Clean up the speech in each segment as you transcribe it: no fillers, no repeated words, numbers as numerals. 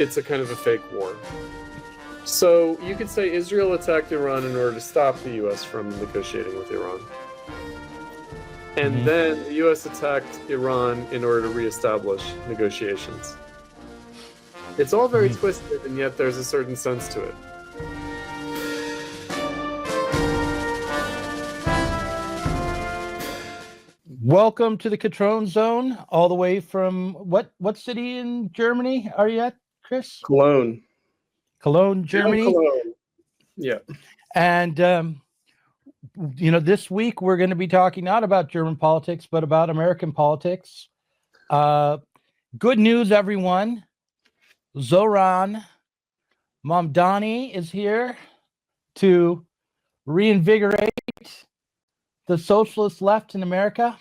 it's a kind of a fake war. So you could say Israel attacked Iran in order to stop the U.S. from negotiating with Iran. And then the U.S. attacked Iran in order to reestablish negotiations. It's all very twisted, and yet there's a certain sense to it. Welcome to the Cutrone Zone, all the way from what city in Germany are you at, Chris? Cologne, Germany. Cologne. Yeah. And this week we're going to be talking not about German politics, but about American politics. Good news, everyone. Zohran Mamdani is here to reinvigorate the socialist left in America.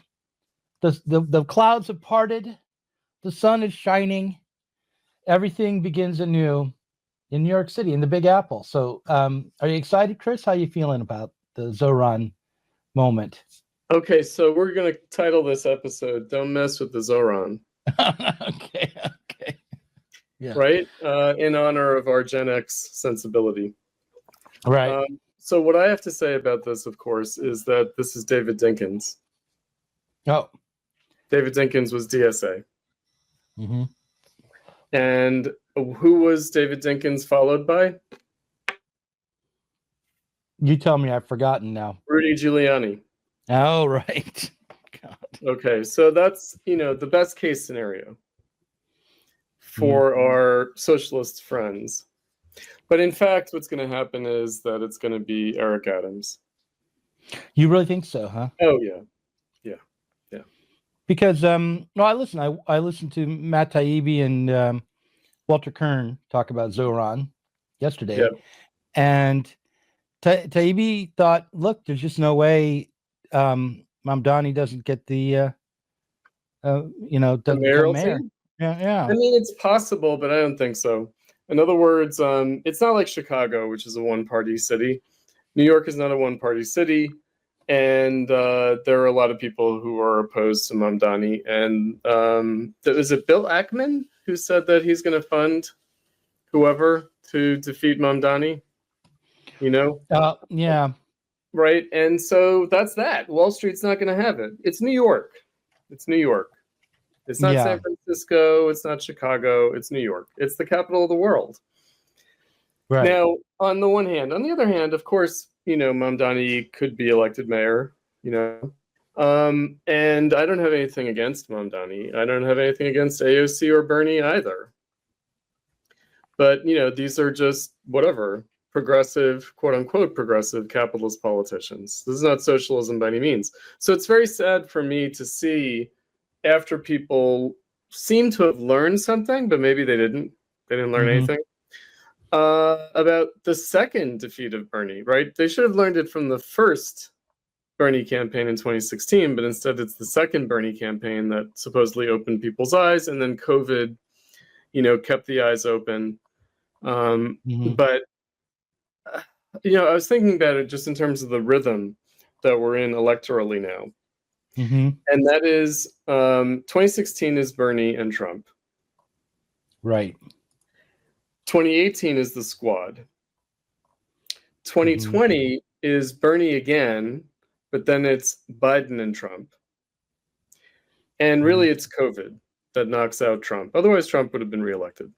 The clouds have parted. The sun is shining. Everything begins anew in New York City, in the Big Apple. So are you excited, Chris? How are you feeling about the Zoran moment? Okay, so we're going to title this episode, Don't Mess with the Zoran. Okay. Yeah. Right? In honor of our Gen X sensibility. Right. So what I have to say about this, of course, is that this is David Dinkins. Oh. David Dinkins was DSA. Mm-hmm. And who was David Dinkins followed by? You tell me, I've forgotten now. Rudy Giuliani. Oh, right. God. Okay, so that's, the best case scenario for our socialist friends. But in fact, what's going to happen is that it's going to be Eric Adams. You really think so, huh? Oh, yeah. Because I listened to Matt Taibbi and Walter Kern talk about Zoran yesterday. Yep. And Taibbi thought, look, there's just no way Mamdani doesn't get the doesn't become mayor. Yeah. I mean, it's possible, but I don't think so. In other words, it's not like Chicago, which is a one-party city. New York is not a one-party city, and there are a lot of people who are opposed to Mamdani. And is it Bill Ackman who said that he's going to fund whoever to defeat Mamdani? Yeah. Right, and so that's that. Wall Street's not going to have it. It's New York. It's not San Francisco. It's not Chicago. It's New York. It's the capital of the world. Right. Now, on the one hand. On the other hand, of course, Mamdani could be elected mayor, and I don't have anything against Mamdani. I don't have anything against AOC or Bernie either. But, these are just whatever, progressive, quote unquote, progressive capitalist politicians. This is not socialism by any means. So it's very sad for me to see after people seem to have learned something, but maybe they didn't learn anything, about the second defeat of Bernie, right? They should have learned it from the first Bernie campaign in 2016, but instead it's the second Bernie campaign that supposedly opened people's eyes, and then COVID, kept the eyes open. But, I was thinking about it just in terms of the rhythm that we're in electorally now. And that is 2016 is Bernie and Trump. Right. 2018 is the squad. 2020 is Bernie again, but then it's Biden and Trump. And really it's COVID that knocks out Trump. Otherwise, Trump would have been reelected.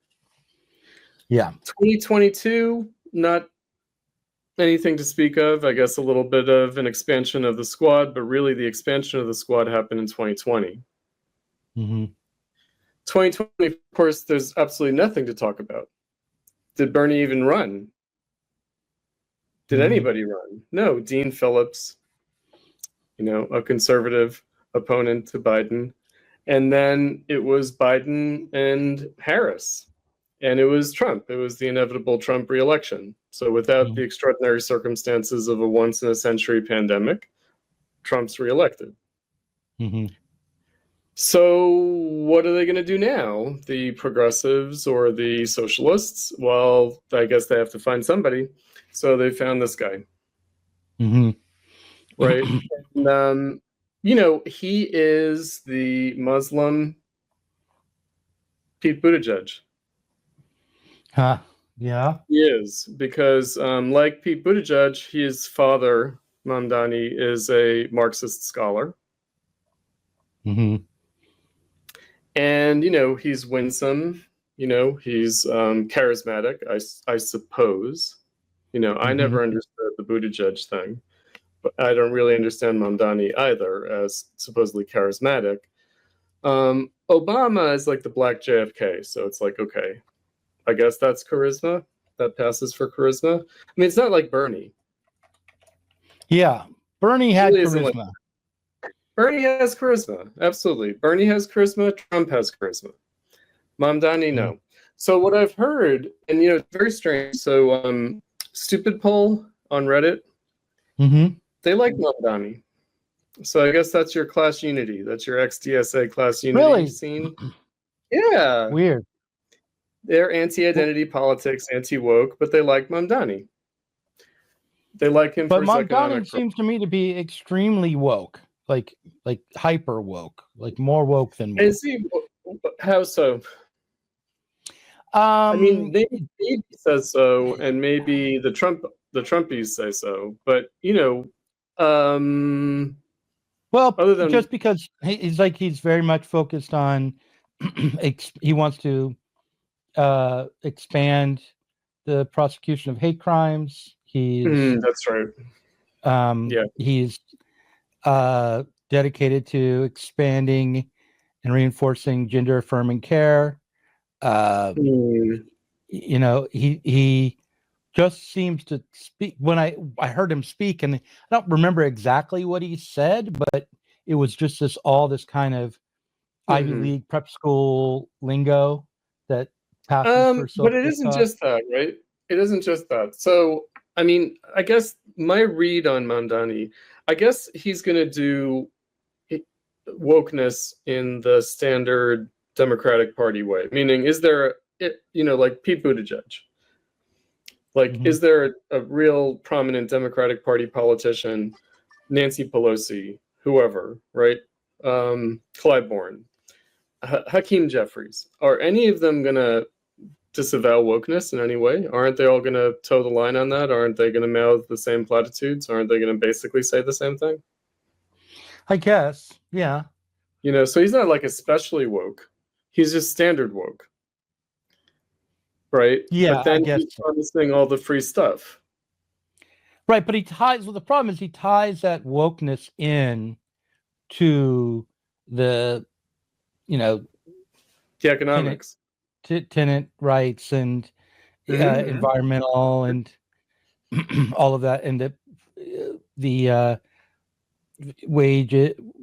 Yeah. 2022, not anything to speak of. I guess a little bit of an expansion of the squad, but really the expansion of the squad happened in 2020. 2020, of course, there's absolutely nothing to talk about. Did Bernie even run? Did anybody run? No, Dean Phillips, a conservative opponent to Biden. And then it was Biden and Harris. And it was Trump. It was the inevitable Trump reelection. So without the extraordinary circumstances of a once-in-a-century pandemic, Trump's reelected. So what are they going to do now? The progressives or the socialists? Well, I guess they have to find somebody. So they found this guy. Right? And, he is the Muslim Pete Buttigieg. Huh. Yeah. He is, because like Pete Buttigieg, his father, Mamdani, is a Marxist scholar. Hmm. And, he's winsome, he's charismatic, I suppose. I Hmm. never understood the Buttigieg thing, but I don't really understand Mandani either as supposedly charismatic. Obama is like the black JFK, so it's like, okay, I guess that's charisma. That passes for charisma. I mean, it's not like Bernie. Yeah. Bernie It had really isn't like charisma. Bernie has charisma. Absolutely. Bernie has charisma. Trump has charisma. Mamdani, no. So what I've heard, and it's very strange. So Stupid Poll on Reddit, Hmm. they like Mamdani. So I guess that's your class unity. That's your ex-DSA class unity Really scene. Yeah. weird. They're anti-identity politics, anti-woke, but they like Mamdani. They like him But for his economic Mandani seems to me to be extremely woke, like hyper woke, like more woke than woke. And see, how so? I mean, maybe he says so, and maybe the Trumpies say so, but well, other than just because he's very much focused on, he wants to expand the prosecution of hate crimes. That's right. Yeah. He's dedicated to expanding and reinforcing gender affirming care. He just seems to speak. When I heard him speak, and I don't remember exactly what he said, but it was just this kind of Ivy League prep school lingo that passes for But it social isn't talk. just that, right? It isn't just that. So, I mean, I guess my read on Mandani, I guess he's going to do wokeness in the standard Democratic Party way. Meaning, is there, like Pete Buttigieg? Like, is there a real prominent Democratic Party politician, Nancy Pelosi, whoever, right? Clyburn, Hakeem Jeffries. Are any of them going to disavow wokeness in any way? Aren't they all going to toe the line on that? Aren't they going to mouth the same platitudes? Aren't they going to basically say the same thing? I guess, yeah. So he's not like especially woke. He's just standard woke, right? Yeah, but then I guess he's promising all the free stuff. Right, but the problem is he ties that wokeness in to the, the economics, tenant rights and environmental and all of that, and the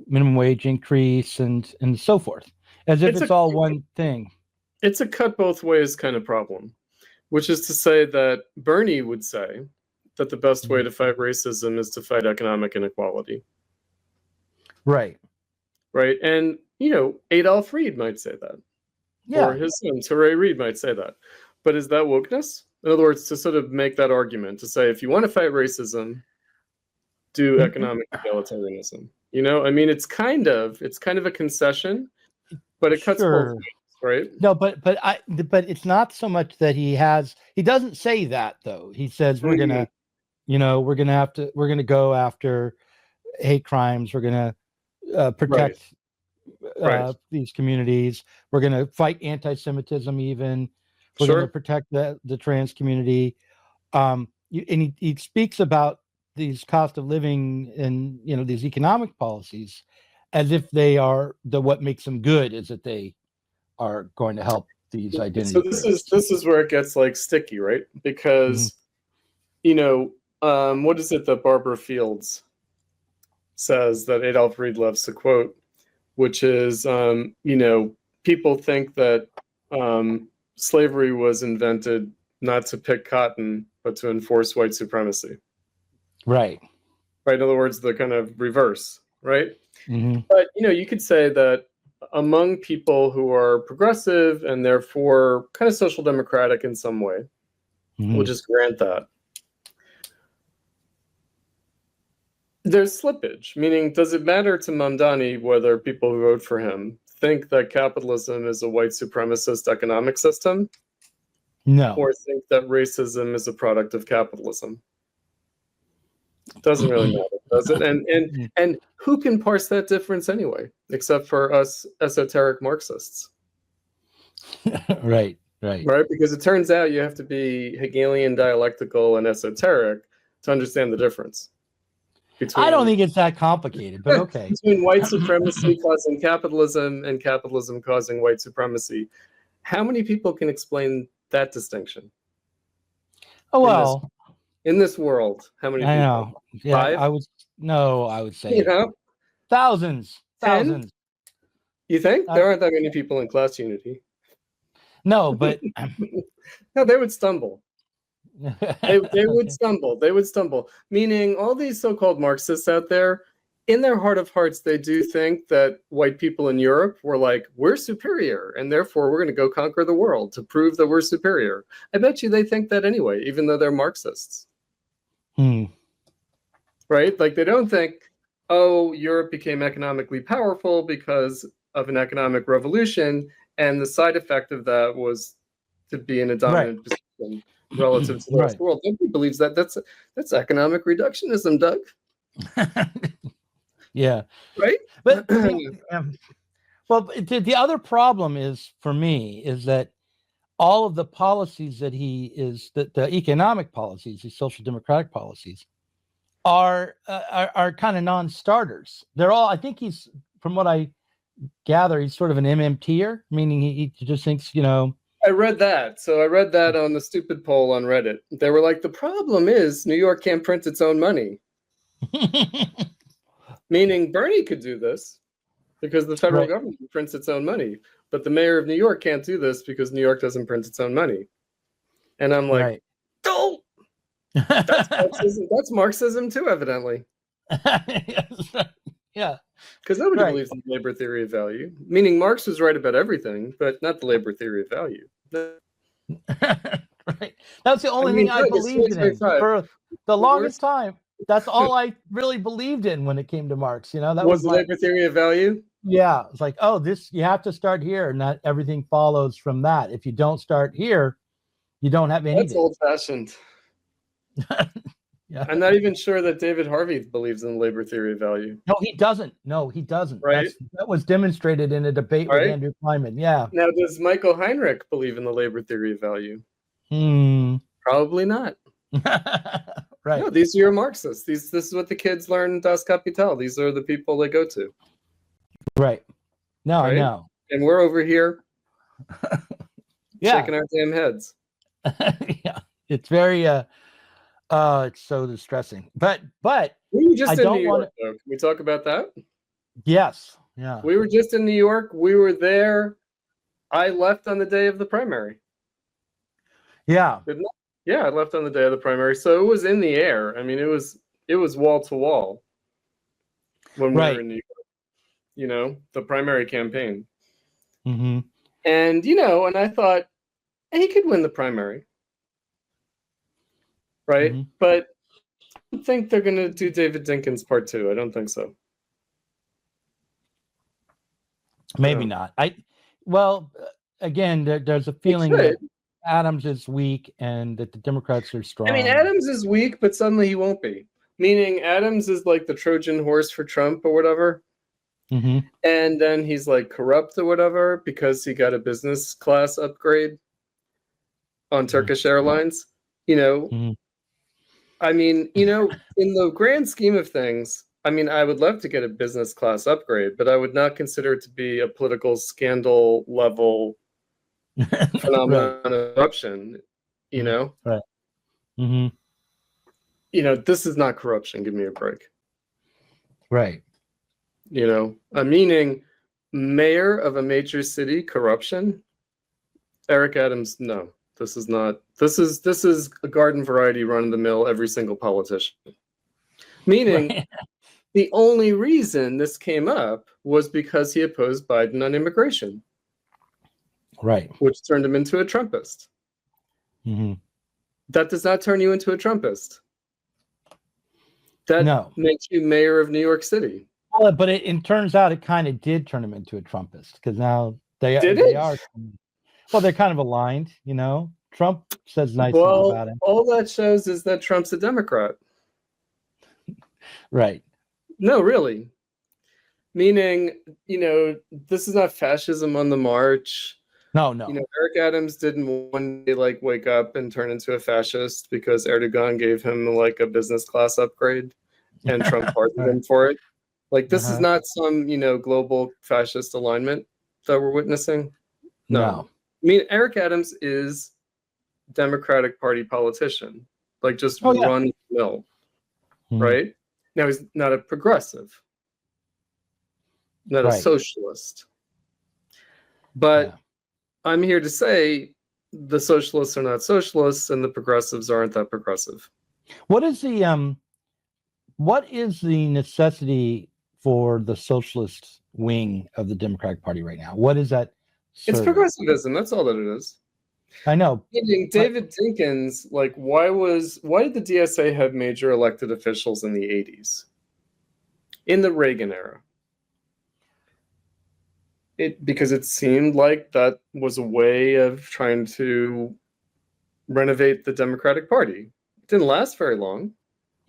minimum wage increase and so forth, as if it's all one thing. It's a cut both ways kind of problem, which is to say that Bernie would say that the best way to fight racism is to fight economic inequality. Right. Right. And, Adolph Reed might say that. Yeah. Or his son, Touré Reed, might say that. But is that wokeness? In other words, to sort of make that argument, to say, if you want to fight racism, do economic egalitarianism. I mean, it's kind of a concession, but it cuts both ways, right? No, but it's not so much that he doesn't say that, though. He says we're gonna go after hate crimes. We're gonna protect these communities. We're gonna fight anti-Semitism. Even we're gonna protect the trans community. And he speaks about these cost of living and these economic policies as if they are what makes them good is that they are going to help these identities. So this is where it gets like sticky, right? Because what is it that Barbara Fields says that Adolph Reed loves to quote, which is people think that slavery was invented not to pick cotton but to enforce white supremacy. Right. In other words, the kind of reverse, right? But you could say that among people who are progressive and therefore kind of social democratic in some way, we'll just grant that, there's slippage. Meaning, does it matter to Mamdani whether people who vote for him think that capitalism is a white supremacist economic system? No. or think that racism is a product of capitalism. It doesn't really matter, does it? And who can parse that difference anyway, except for us esoteric Marxists? Right. Right? Because it turns out you have to be Hegelian, dialectical, and esoteric to understand the difference. I don't think it's that complicated, but okay. Between white supremacy causing capitalism and capitalism causing white supremacy. How many people can explain that distinction? Oh, well. In this world, how many people? I know. Yeah, 5? I would say You know? thousands. 10? Thousands. You think? There aren't that many people in class unity. No, but no, they would stumble. They would stumble. They would stumble. Meaning all these so-called Marxists out there, in their heart of hearts, they do think that white people in Europe were like, we're superior, and therefore we're going to go conquer the world to prove that we're superior. I bet you they think that anyway, even though they're Marxists. Right? Like they don't think, oh, Europe became economically powerful because of an economic revolution, and the side effect of that was to be in a dominant position relative to the rest of the world. Nobody believes that. That's economic reductionism, Doug. Yeah. Right? But well, the other problem is, for me, is that all of the policies that the economic policies, the social democratic policies, are kind of non-starters. They're all, I think from what I gather, he's sort of an MMTer, meaning he just thinks, I read that. So I read that on the stupid poll on Reddit. They were like, the problem is New York can't print its own money. Meaning Bernie could do this because the federal government prints its own money. But the mayor of New York can't do this because New York doesn't print its own money. And I'm like, oh, that's Marxism. That's Marxism too, evidently. Yeah. Because nobody believes in the labor theory of value. Meaning Marx was right about everything, but not the labor theory of value. Right. That's the only thing I believed in for the longest time. That's all I really believed in when it came to Marx. That was the labor theory of value. Yeah, it's like, oh, you have to start here, not everything follows from that. If you don't start here, you don't have anything. That's old-fashioned. Yeah. I'm not even sure that David Harvey believes in the labor theory of value. No, he doesn't. Right? That was demonstrated in a debate with Andrew Kleinman. Yeah. Now, does Michael Heinrich believe in the labor theory of value? Probably not. Right. No, these are your Marxists. This is what the kids learn in Das Kapital. These are the people they go to. Right. No, I know. And we're over here yeah, shaking our damn heads. Yeah. It's very it's so distressing. But we were just in New York, though. Can we talk about that? Yes. Yeah. We were just in New York. We were there. I left on the day of the primary. Yeah. Yeah, I left on the day of the primary. So it was in the air. I mean, it was wall to wall when we were in New York. The primary campaign. Mm-hmm. And and I thought he could win the primary. Right? Mm-hmm. But I don't think they're gonna do David Dinkins part 2. I don't think so. Maybe not. Again, there's a feeling that Adams is weak and that the Democrats are strong. I mean, Adams is weak, but suddenly he won't be. Meaning Adams is like the Trojan horse for Trump or whatever. Mm-hmm. And then he's like corrupt or whatever because he got a business class upgrade on Turkish Airlines. Mm-hmm. I mean, in the grand scheme of things, I mean, I would love to get a business class upgrade, but I would not consider it to be a political scandal level phenomenon of corruption, Right. Mm-hmm. This is not corruption. Give me a break. Right. Meaning mayor of a major city, corruption. Eric Adams, no. This is not. This is a garden variety run of the mill every single politician. Meaning the only reason this came up was because he opposed Biden on immigration. Right. Which turned him into a Trumpist. Mm-hmm. That does not turn you into a Trumpist. That makes you mayor of New York City. Well, but it turns out it kind of did turn him into a Trumpist because now they are. Well, they're kind of aligned, Trump says nice things Well, about him. all that shows is that Trump's a Democrat. Right. No, really. Meaning, this is not fascism on the march. No, no. Eric Adams didn't one day wake up and turn into a fascist because Erdogan gave him a business class upgrade and Trump pardoned him for it. This is not some, global fascist alignment that we're witnessing. No. I mean, Eric Adams is Democratic Party politician, just run the mill, right? Now he's not a progressive, not a socialist, but I'm here to say the socialists are not socialists and the progressives aren't that progressive. What is the necessity for the socialist wing of the Democratic Party right now? What is that? It's progressivism. That's all that it is. I know. David Dinkins, why did the DSA have major elected officials in the 80s? In the Reagan era. Because it seemed like that was a way of trying to renovate the Democratic Party. It didn't last very long.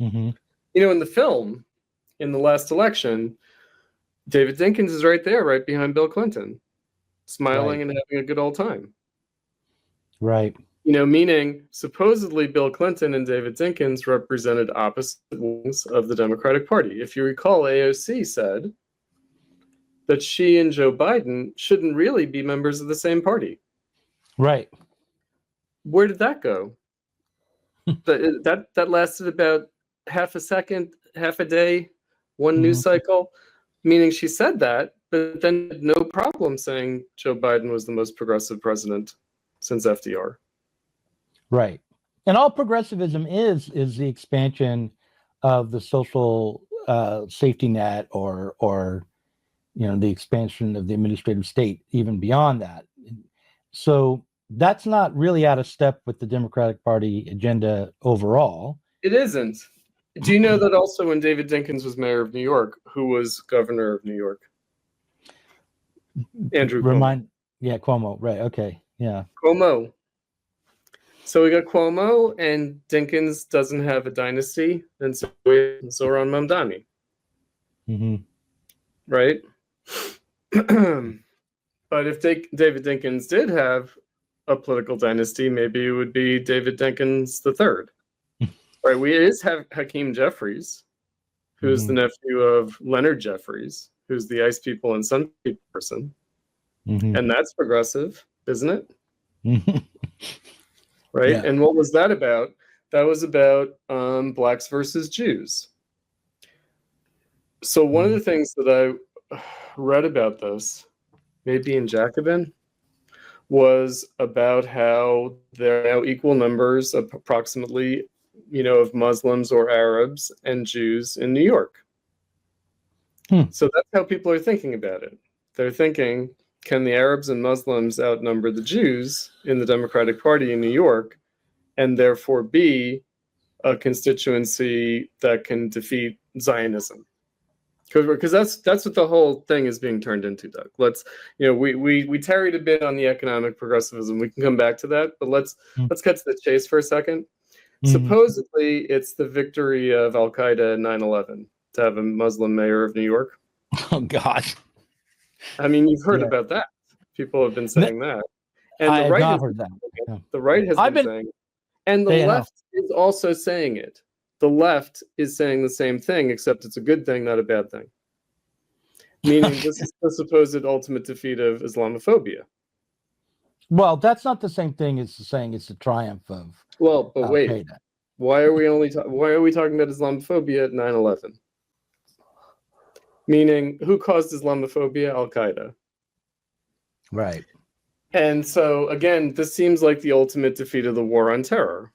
Mm-hmm. In the film, in the last election, David Dinkins is right there, right behind Bill Clinton, smiling and having a good old time. Right. Meaning supposedly Bill Clinton and David Dinkins represented opposite wings of the Democratic Party. If you recall, AOC said that she and Joe Biden shouldn't really be members of the same party. Right. Where did that go? that lasted about half a second, half a day, one news cycle, meaning she said that, but then had no problem saying Joe Biden was the most progressive president since FDR. Right. And all progressivism is the expansion of the social safety net or the expansion of the administrative state, even beyond that. So that's not really out of step with the Democratic Party agenda overall. It isn't. Do you know that also when David Dinkins was mayor of New York, who was governor of New York? Andrew Cuomo. Yeah, Cuomo. Right. Okay. Yeah. Cuomo. So we got Cuomo, and Dinkins doesn't have a dynasty, and so we have Zoran Mamdani. Mm-hmm. Right? But if David Dinkins did have a political dynasty, maybe it would be David Dinkins III. Right? We have Hakeem Jeffries, who's the nephew of Leonard Jeffries, who's the Ice People and Sun People person. And that's progressive, isn't it? Right? Yeah. And what was that about? That was about blacks versus Jews. So one of the things that I read about this, maybe in Jacobin, was about how there are now equal numbers of approximately, of Muslims or Arabs and Jews in New York. So that's how people are thinking about it. They're thinking, can the Arabs and Muslims outnumber the Jews in the Democratic Party in New York and therefore be a constituency that can defeat Zionism? Because that's what the whole thing is being turned into, Doug. Let's, we tarried a bit on the economic progressivism. We can come back to that, but let's cut to the chase for a second. Supposedly, it's the victory of Al Qaeda in 9/11 to have a Muslim mayor of New York. Oh God! I mean, you've heard about that. People have been saying that, and I have not heard that. The right has been saying it. And the left is also saying it. The left is saying the same thing, except it's a good thing, not a bad thing. Meaning this is the supposed ultimate defeat of Islamophobia. Well, that's not the same thing as saying it's a triumph of. Well, but wait. Why are we talking about Islamophobia at 9/11? Meaning, who caused Islamophobia? Al Qaeda. Right. And so, again, this seems like the ultimate defeat of the war on terror.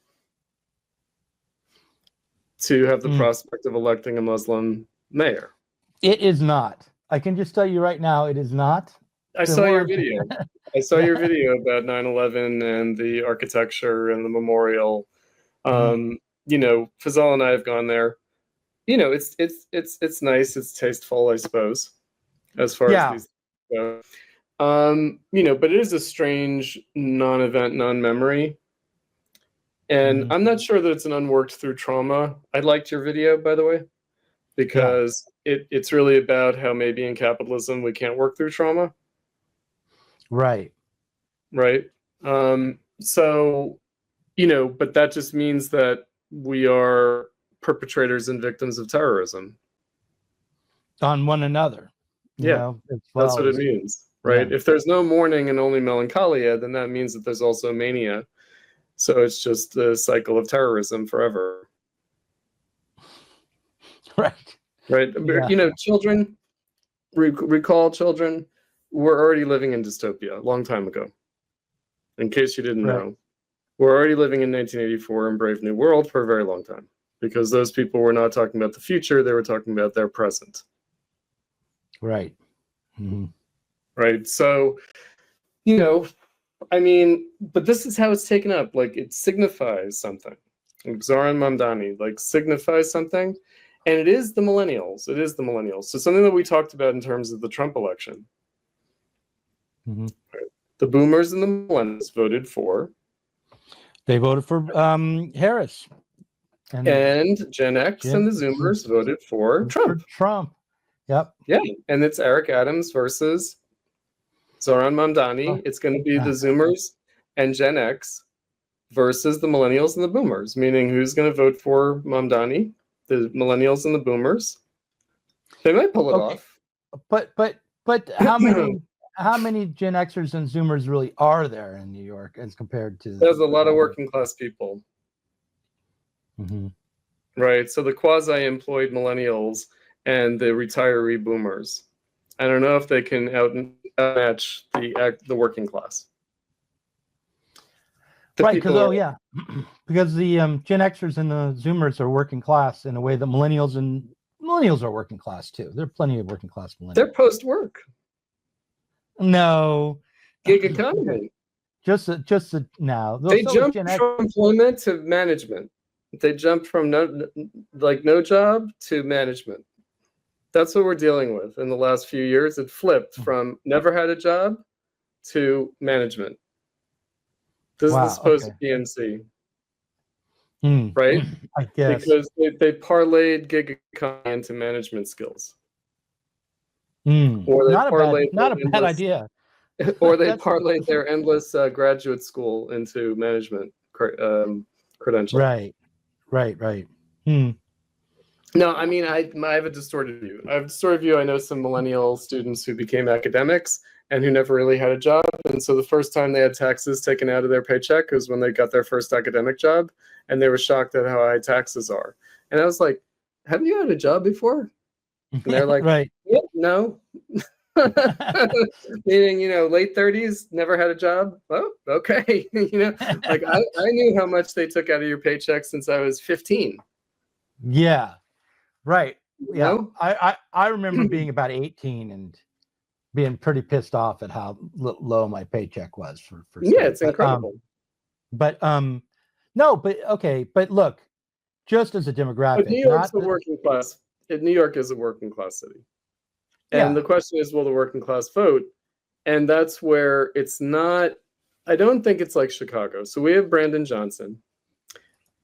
To have the prospect of electing a Muslim mayor. It is not. I can just tell you right now, it is not. I saw your video. I saw your video about 9/11 and the architecture and the memorial. Fazal and I have gone there. It's nice. It's tasteful, I suppose, as far as these go. But it is a strange non-event, non-memory. And I'm not sure that it's an unworked through trauma. I liked your video, by the way, because it's really about how maybe in capitalism we can't work through trauma. Right. Right. So, but that just means that we are perpetrators and victims of terrorism. On one another. That's what it means, right? Yeah. If there's no mourning and only melancholia, then that means that there's also mania. So it's just a cycle of terrorism forever. Right. Right. Yeah. Children, recall children, we're already living in dystopia a long time ago. In case you didn't know, we're already living in 1984 in Brave New World for a very long time, because those people were not talking about the future. They were talking about their present. Right. Right. So, but this is how it's taken up. Like, it signifies something. Like Zoran Mamdani, signifies something. And it is the millennials. It is the millennials. So something that we talked about in terms of the Trump election. Right. The boomers and the millennials voted for. They voted for Harris. And Gen X and the Zoomers voted for Trump. Yep. Yeah. And it's Eric Adams versus Zoran Mamdani. It's going to be the Zoomers and Gen X versus the millennials and the boomers, meaning who's going to vote for Mamdani? The millennials and the boomers. They might pull it off. But how many Gen Xers and Zoomers really are there in New York as compared to? There's a lot of working class people. Right. So the quasi-employed millennials and the retiree boomers. I don't know if they can outmatch the working class. Right, because because the Gen Xers and the Zoomers are working class in a way that millennials are working class too. There are plenty of working class millennials. They're post-work. No. Gig economy. Just now. They jumped from employment to management. They jumped from no job to management. That's what we're dealing with in the last few years. It flipped from never had a job to management. This is the supposed PNC, right? I guess. Because they parlayed gig economy into management skills. Or not a bad idea. Or they parlayed their endless graduate school into management credentials. Right. No, I mean, I have a distorted view. I know some millennial students who became academics and who never really had a job. And so the first time they had taxes taken out of their paycheck was when they got their first academic job. And they were shocked at how high taxes are. And I was like, haven't you had a job before? And they're like, right. Yeah, no. Meaning, late 30s, never had a job. Oh, okay. I knew how much they took out of your paycheck since I was 15. Yeah. Right. Yeah. I remember being about 18 and being pretty pissed off at how low my paycheck was for it's incredible. But look, just as a demographic, but New York's a working class. New York is a working class city. And the question is, will the working class vote? And that's where it's not, I don't think it's like Chicago. So we have Brandon Johnson,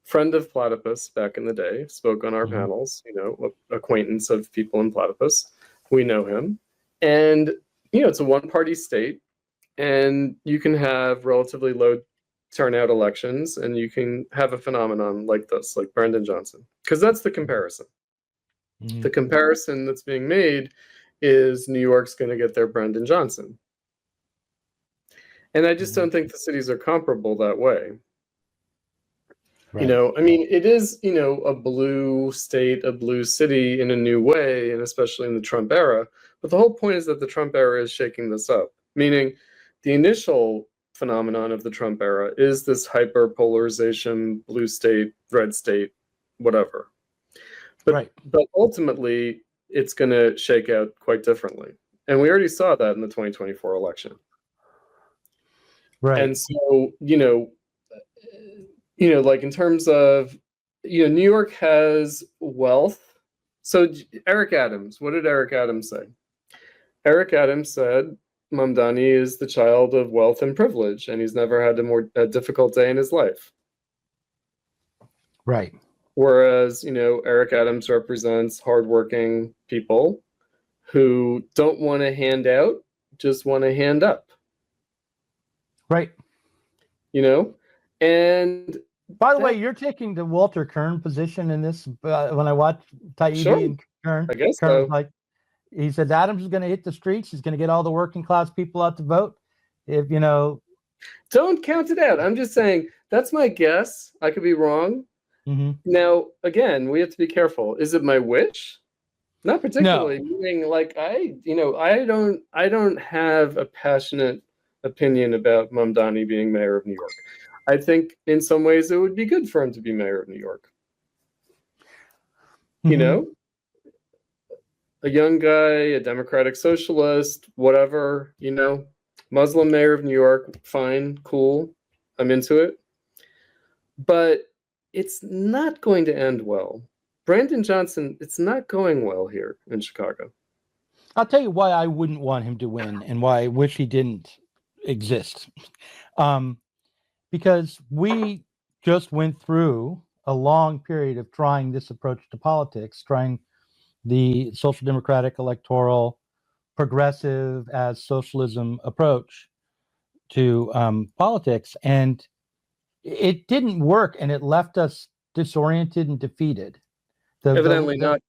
friend of Platypus back in the day, spoke on our panels, acquaintance of people in Platypus. We know him. And, it's a one-party state, and you can have relatively low turnout elections, and you can have a phenomenon like this, like Brandon Johnson, because that's the comparison. The comparison that's being made is New York's going to get their Brandon Johnson. And I just don't think the cities are comparable that way. Right. It is, a blue state, a blue city in a new way, and especially in the Trump era. But the whole point is that the Trump era is shaking this up, meaning the initial phenomenon of the Trump era is this hyper-polarization, blue state, red state, whatever. But ultimately, it's going to shake out quite differently. And we already saw that in the 2024 election. Right. And so, in terms of, New York has wealth. So Eric Adams, what did Eric Adams say? Eric Adams said Mamdani is the child of wealth and privilege, and he's never had a more difficult day in his life. Right. Whereas, Eric Adams represents hardworking people who don't want to hand out, just want to hand up. Right. And by the way, you're taking the Walter Kern position in this. When I watch Taibbi Sure, and Kern, I guess Kern's so. like, he said Adams is going to hit the streets. He's going to get all the working class people out to vote. If don't count it out. I'm just saying that's my guess. I could be wrong. Mm-hmm. Now, again, we have to be careful. Is it my wish? Not particularly. No. Meaning, like I don't have a passionate opinion about Mamdani being mayor of New York. I think in some ways it would be good for him to be mayor of New York. Mm-hmm. A young guy, a democratic socialist, whatever, Muslim mayor of New York, fine, cool. I'm into it. But it's not going to end well. Brandon Johnson, it's not going well here in Chicago. I'll tell you why I wouldn't want him to win and why I wish he didn't exist. Because we just went through a long period of trying this approach to politics, trying the social democratic electoral progressive as socialism approach to politics. And it didn't work, and it left us disoriented and defeated. Evidently not,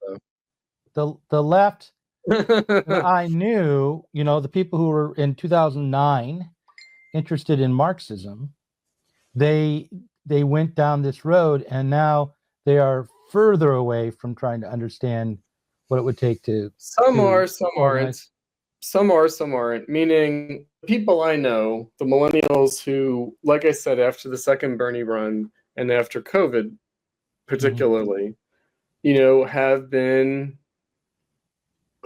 though. The left that I knew, the people who were in 2009 interested in Marxism, they went down this road, and now they are further away from trying to understand what it would take to. Some are, some aren't. Some are, some aren't. Meaning, people I know, the millennials who, like I said, after the second Bernie run and after COVID, particularly, have been,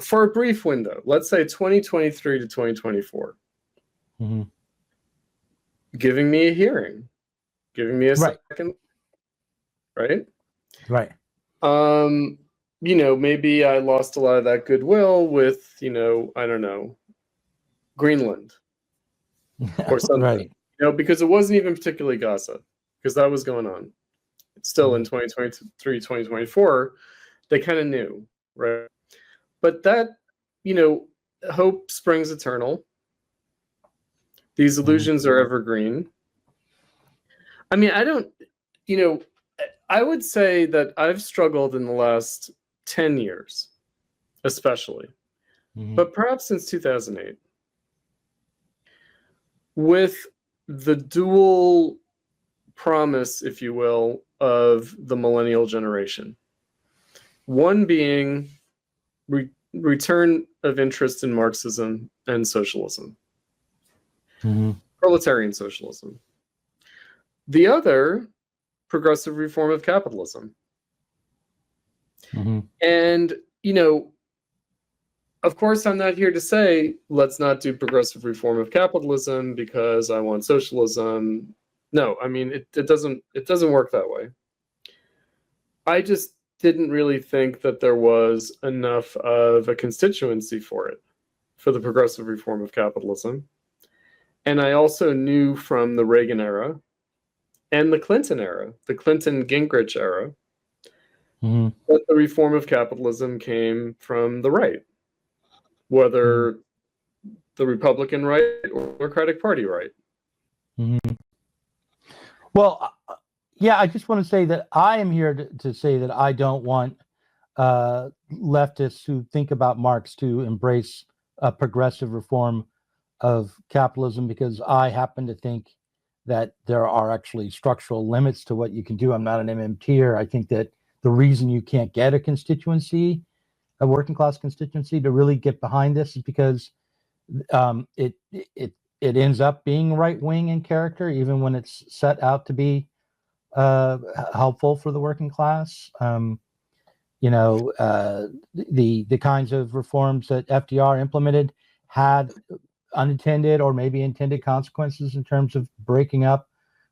for a brief window, let's say 2023 to 2024, giving me a hearing, giving me a second, right? Right. Maybe I lost a lot of that goodwill with, I don't know, Greenland or something, right. Because it wasn't even particularly Gaza, because that was going on. It's still in 2023, 2024, they kind of knew, right? But that, hope springs eternal. These illusions are evergreen. I mean, I would say that I've struggled in the last 10 years, especially, but perhaps since 2008, with the dual promise, if you will, of the millennial generation. One being return of interest in Marxism and socialism, proletarian socialism. The other, progressive reform of capitalism. And, of course, I'm not here to say, let's not do progressive reform of capitalism because I want socialism. No, I mean, it doesn't work that way. I just didn't really think that there was enough of a constituency for it, for the progressive reform of capitalism. And I also knew from the Reagan era and the Clinton era, the Clinton-Gingrich era, that the reform of capitalism came from the right, whether the Republican right or Democratic Party right. Well, yeah, I just want to say that I am here to say that I don't want leftists who think about Marx to embrace a progressive reform of capitalism, because I happen to think that there are actually structural limits to what you can do. I'm not an MMTer. I think that the reason you can't get a constituency, a working class constituency, to really get behind this is because it ends up being right wing in character, even when it's set out to be helpful for the working class. The kinds of reforms that FDR implemented had unintended or maybe intended consequences in terms of breaking up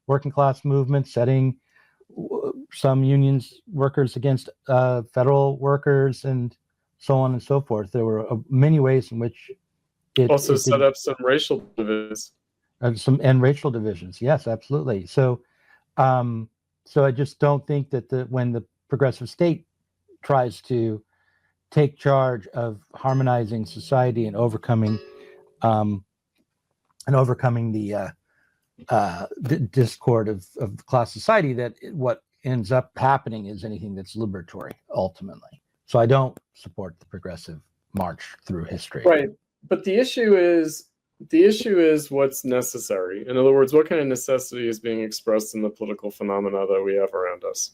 working class movements, setting some unions workers against federal workers, and so on and so forth. There were many ways in which it also set up some racial divisions. And racial divisions. Yes, absolutely. So So I just don't think that when the progressive state tries to take charge of harmonizing society and overcoming the discord of class society, that what ends up happening is anything that's liberatory ultimately. So I don't support the progressive march through history. Right. But the issue is what's necessary. In other words, what kind of necessity is being expressed in the political phenomena that we have around us?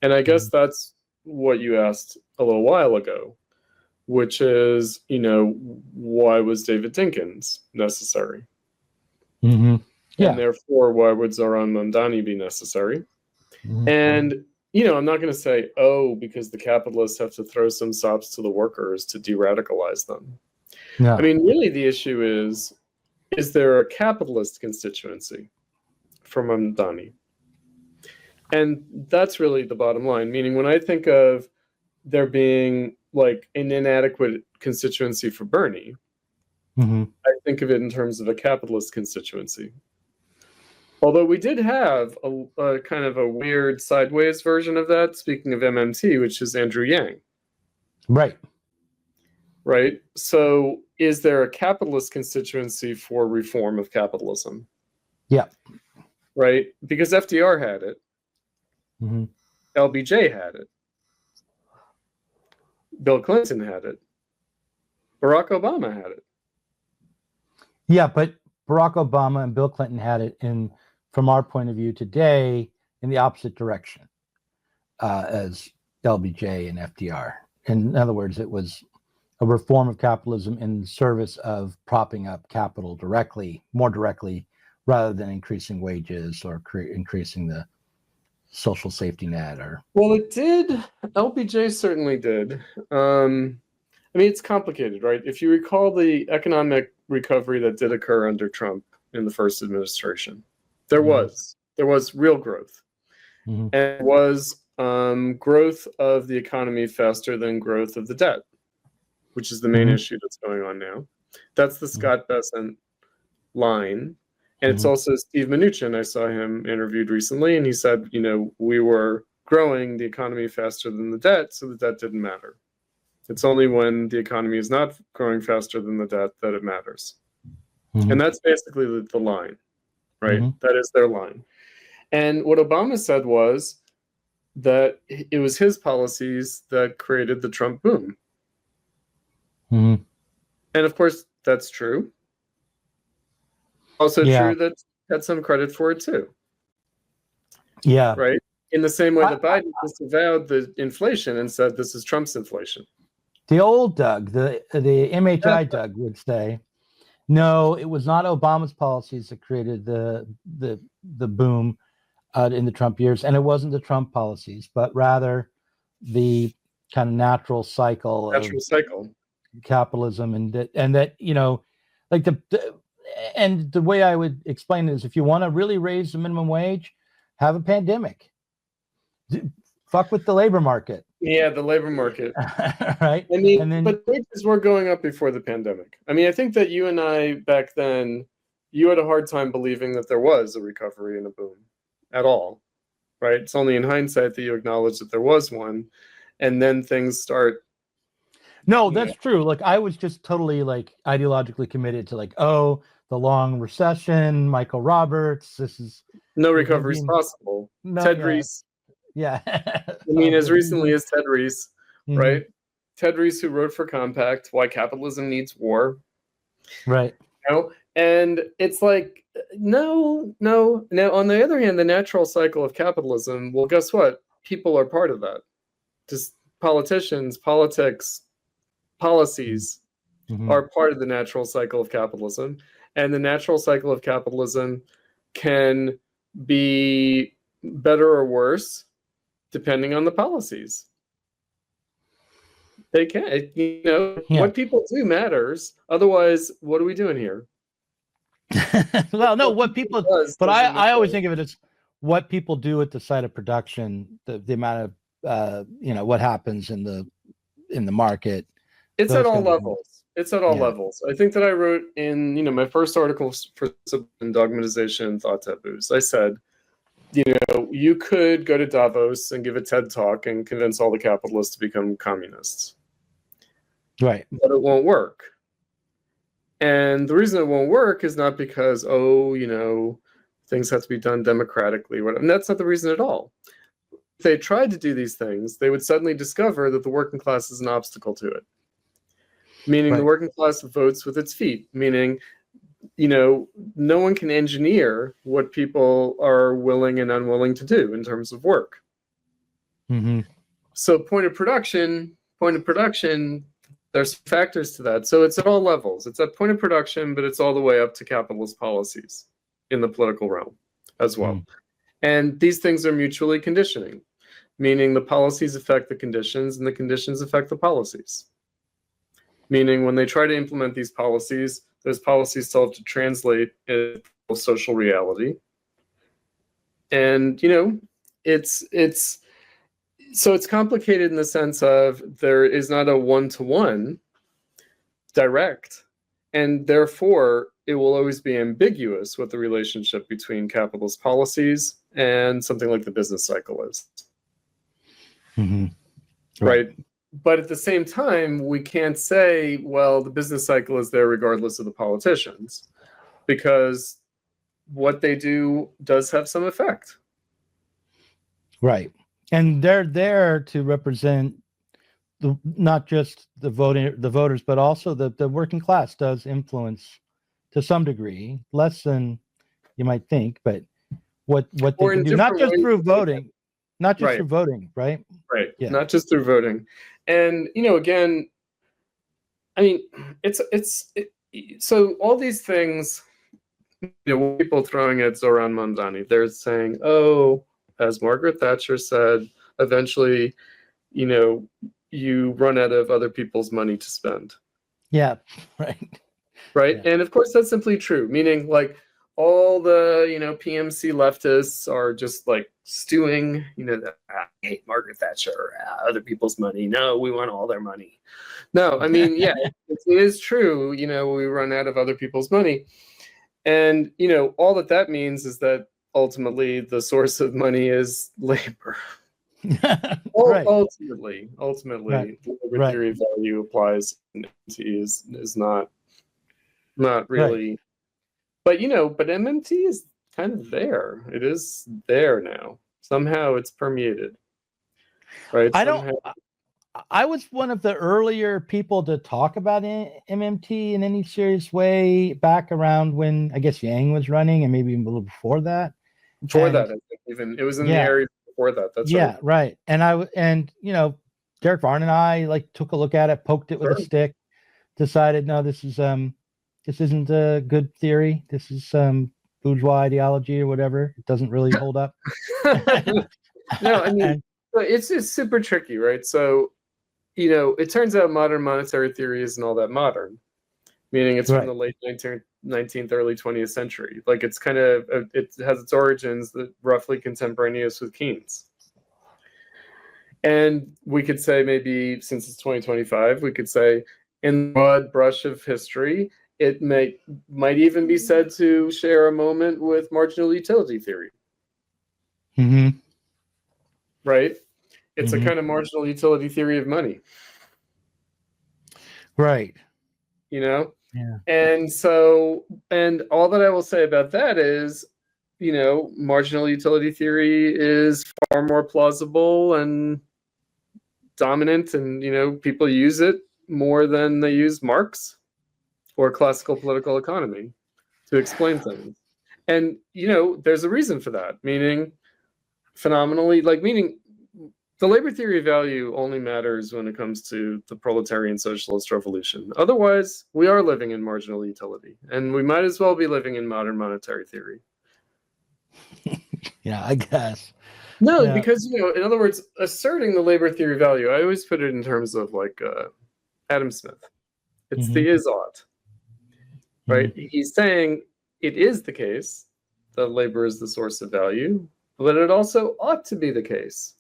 And I guess that's what you asked a little while ago, which is, why was David Dinkins necessary? Mm-hmm. Yeah. And therefore, why would Zohran Mamdani be necessary? Mm-hmm. And, I'm not going to say, because the capitalists have to throw some sops to the workers to de-radicalize them. No. I mean, really the issue is there a capitalist constituency for Mandani? And that's really the bottom line, meaning when I think of there being like an inadequate constituency for Bernie, I think of it in terms of a capitalist constituency. Although we did have a kind of a weird sideways version of that, speaking of MMT, which is Andrew Yang. Right. Right. So is there a capitalist constituency for reform of capitalism? Yeah. Right. Because FDR had it. Mm-hmm. LBJ had it. Bill Clinton had it. Barack Obama had it. Yeah, but Barack Obama and Bill Clinton had it from our point of view today, in the opposite direction as LBJ and FDR. In other words, it was a reform of capitalism in service of propping up capital more directly, rather than increasing wages or increasing the social safety net. Well, it did. LBJ certainly did. I mean, it's complicated, right? If you recall the economic recovery that did occur under Trump in the first administration, there was real growth. And it was growth of the economy faster than growth of the debt, which is the main issue that's going on now. That's the Scott Bessent line. And it's also Steve Mnuchin. I saw him interviewed recently, and he said, we were growing the economy faster than the debt, so the debt didn't matter. It's only when the economy is not growing faster than the debt that it matters. And that's basically the line, right? That is their line. And what Obama said was that it was his policies that created the Trump boom. And of course, that's true. Also true that had some credit for it too. Yeah. Right? In the same way that Biden disavowed the inflation and said this is Trump's inflation. The old Doug, the MHI Doug would say, no, it was not Obama's policies that created the boom in the Trump years, and it wasn't the Trump policies, but rather the kind of natural cycle of capitalism, and that like and the way I would explain it is, if you want to really raise the minimum wage, have a pandemic. Fuck with the labor market. Yeah, the labor market. Right? I mean, but wages were going up before the pandemic. I mean, I think that you and I back then, you had a hard time believing that there was a recovery and a boom at all, right? It's only in hindsight that you acknowledge that there was one, and then things start. No, that's true. Like, I was just totally like ideologically committed to the long recession, Michael Roberts, this is no recovery is possible. No, Ted Reese. Yeah. I mean, as recently as Ted Reese, right? Ted Reese, who wrote for Compact, Why Capitalism Needs War. Right. And it's like, no. Now, on the other hand, the natural cycle of capitalism, well, guess what? People are part of that. Just politicians, politics, policies are part of the natural cycle of capitalism. And the natural cycle of capitalism can be better or worse depending on the policies. They can, what people do matters. Otherwise, what are we doing here? Well, no, what people, but I always think of it as what people do at the site of production, the amount of, what happens in the market. It's at all levels. It's at all levels. I think that I wrote in, my first article for Dogmatization and Thought Taboos, I said, you could go to Davos and give a TED talk and convince all the capitalists to become communists. Right. But it won't work. And the reason it won't work is not because, things have to be done democratically. And that's not the reason at all. If they tried to do these things, they would suddenly discover that the working class is an obstacle to it. Meaning the working class votes with its feet, meaning, no one can engineer what people are willing and unwilling to do in terms of work. Mm-hmm. So point of production, there's factors to that. So it's at all levels. It's at point of production, but it's all the way up to capitalist policies in the political realm as well. Mm. And these things are mutually conditioning, meaning the policies affect the conditions and the conditions affect the policies. Meaning when they try to implement these policies, those policies still have to translate into social reality. And, it's complicated in the sense of there is not a one-to-one direct, and therefore it will always be ambiguous what the relationship between capitalist policies and something like the business cycle is. Mm-hmm. Right. But at the same time, we can't say, well, the business cycle is there regardless of the politicians, because what they do does have some effect. Right. And they're there to represent not just the voters, but also the working class does influence to some degree, less than you might think, but what they can do, not just through voting, through voting, right? Right. Yeah. Not just through voting. And, again, I mean, so all these things, people throwing at Zohran Mamdani, they're saying, oh, as Margaret Thatcher said, eventually, you run out of other people's money to spend. Yeah, right. Right. Yeah. And of course, that's simply true, meaning like all the, PMC leftists are just like stewing, I hate Margaret Thatcher, other people's money. No, we want all their money. No, I mean, yeah, it is true. We run out of other people's money. And, all that means is that ultimately the source of money is labor. Right. Ultimately, the labor theory of value applies is not really. Right. But MMT is kind of there. It is there now. Somehow it's permeated. Right? I was one of the earlier people to talk about MMT in any serious way back around when I guess Yang was running, and maybe even a little before that. Before that, I think even it was in the area before that. That's right. And Derek Varn and I took a look at it, poked it with a stick, decided no, this isn't a good theory. This is bourgeois ideology or whatever. It doesn't really hold up. No, I mean, it's just super tricky, right? So, it turns out modern monetary theory isn't all that modern, meaning it's from the late 19th, early 20th century. Like it's kind of, it has its origins that roughly contemporaneous with Keynes. And we could say maybe since it's 2025, we could say in the broad brush of history, it might even be said to share a moment with marginal utility theory. Mm-hmm. Right? It's a kind of marginal utility theory of money. Right. Yeah. And so, and all that I will say about that is, marginal utility theory is far more plausible and dominant, and, people use it more than they use Marx or classical political economy to explain things. And, there's a reason for that, meaning the labor theory of value only matters when it comes to the proletarian socialist revolution. Otherwise, we are living in marginal utility, and we might as well be living in modern monetary theory. Yeah, I guess. No, because, in other words, asserting the labor theory of value, I always put it in terms of Adam Smith. It's the is-ought. Right? He's saying it is the case that labor is the source of value, but it also ought to be the case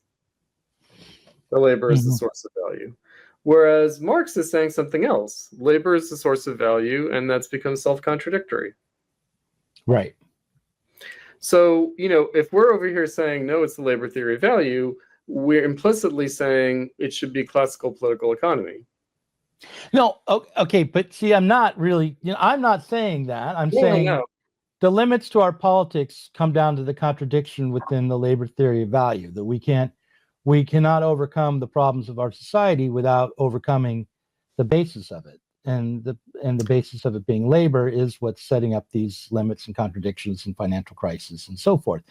that labor is the source of value. Whereas Marx is saying something else. Labor is the source of value, and that's become self-contradictory. Right. So, if we're over here saying, no, it's the labor theory of value, we're implicitly saying it should be classical political economy. No, okay, but see, I'm not really, I'm not saying that. I'm saying No. the limits to our politics come down to the contradiction within the labor theory of value, that we cannot overcome the problems of our society without overcoming the basis of it. And the basis of it being labor is what's setting up these limits and contradictions and financial crisis and so forth.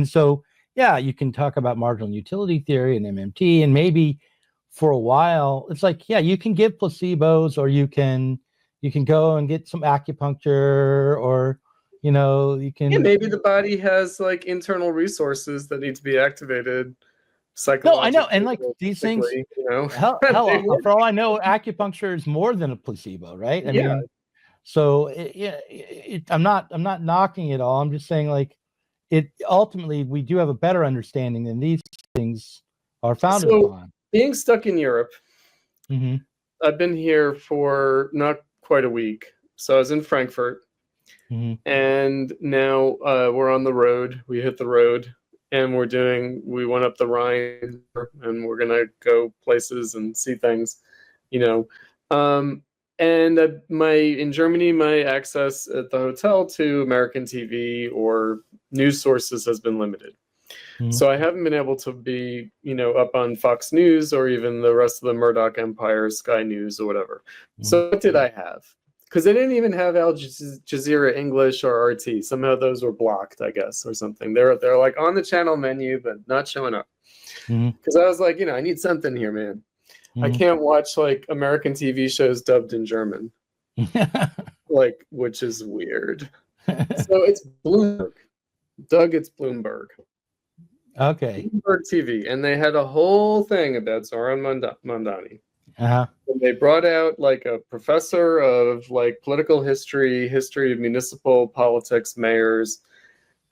So you can talk about marginal utility theory and MMT, and maybe for a while it's like, you can give placebos, or you can go and get some acupuncture, or you can maybe the body has like internal resources that need to be activated. No, I know, and like these things, hell, for all I know, acupuncture is more than a placebo, right? I mean, so I'm not knocking it all. I'm just saying, like, it ultimately we do have a better understanding than these things are founded upon. Being stuck in Europe, mm-hmm. I've been here for not quite a week. So I was in Frankfurt, mm-hmm. and now we're on the road. We hit the road. And we went up the Rhine, and we're going to go places and see things, And in Germany, my access at the hotel to American TV or news sources has been limited. Mm-hmm. So I haven't been able to be, up on Fox News or even the rest of the Murdoch Empire, Sky News or whatever. Mm-hmm. So what did I have? Because they didn't even have Al Jazeera English or RT. Somehow those were blocked, I guess, or something. They're like on the channel menu, but not showing up. Because I was like, I need something here, man. I can't watch like American TV shows dubbed in German, which is weird. So it's Bloomberg. Doug, it's Bloomberg. Okay. Bloomberg TV. And they had a whole thing about Zoran Mamdani. Uh-huh. And they brought out like a professor of like political history of municipal politics, mayors,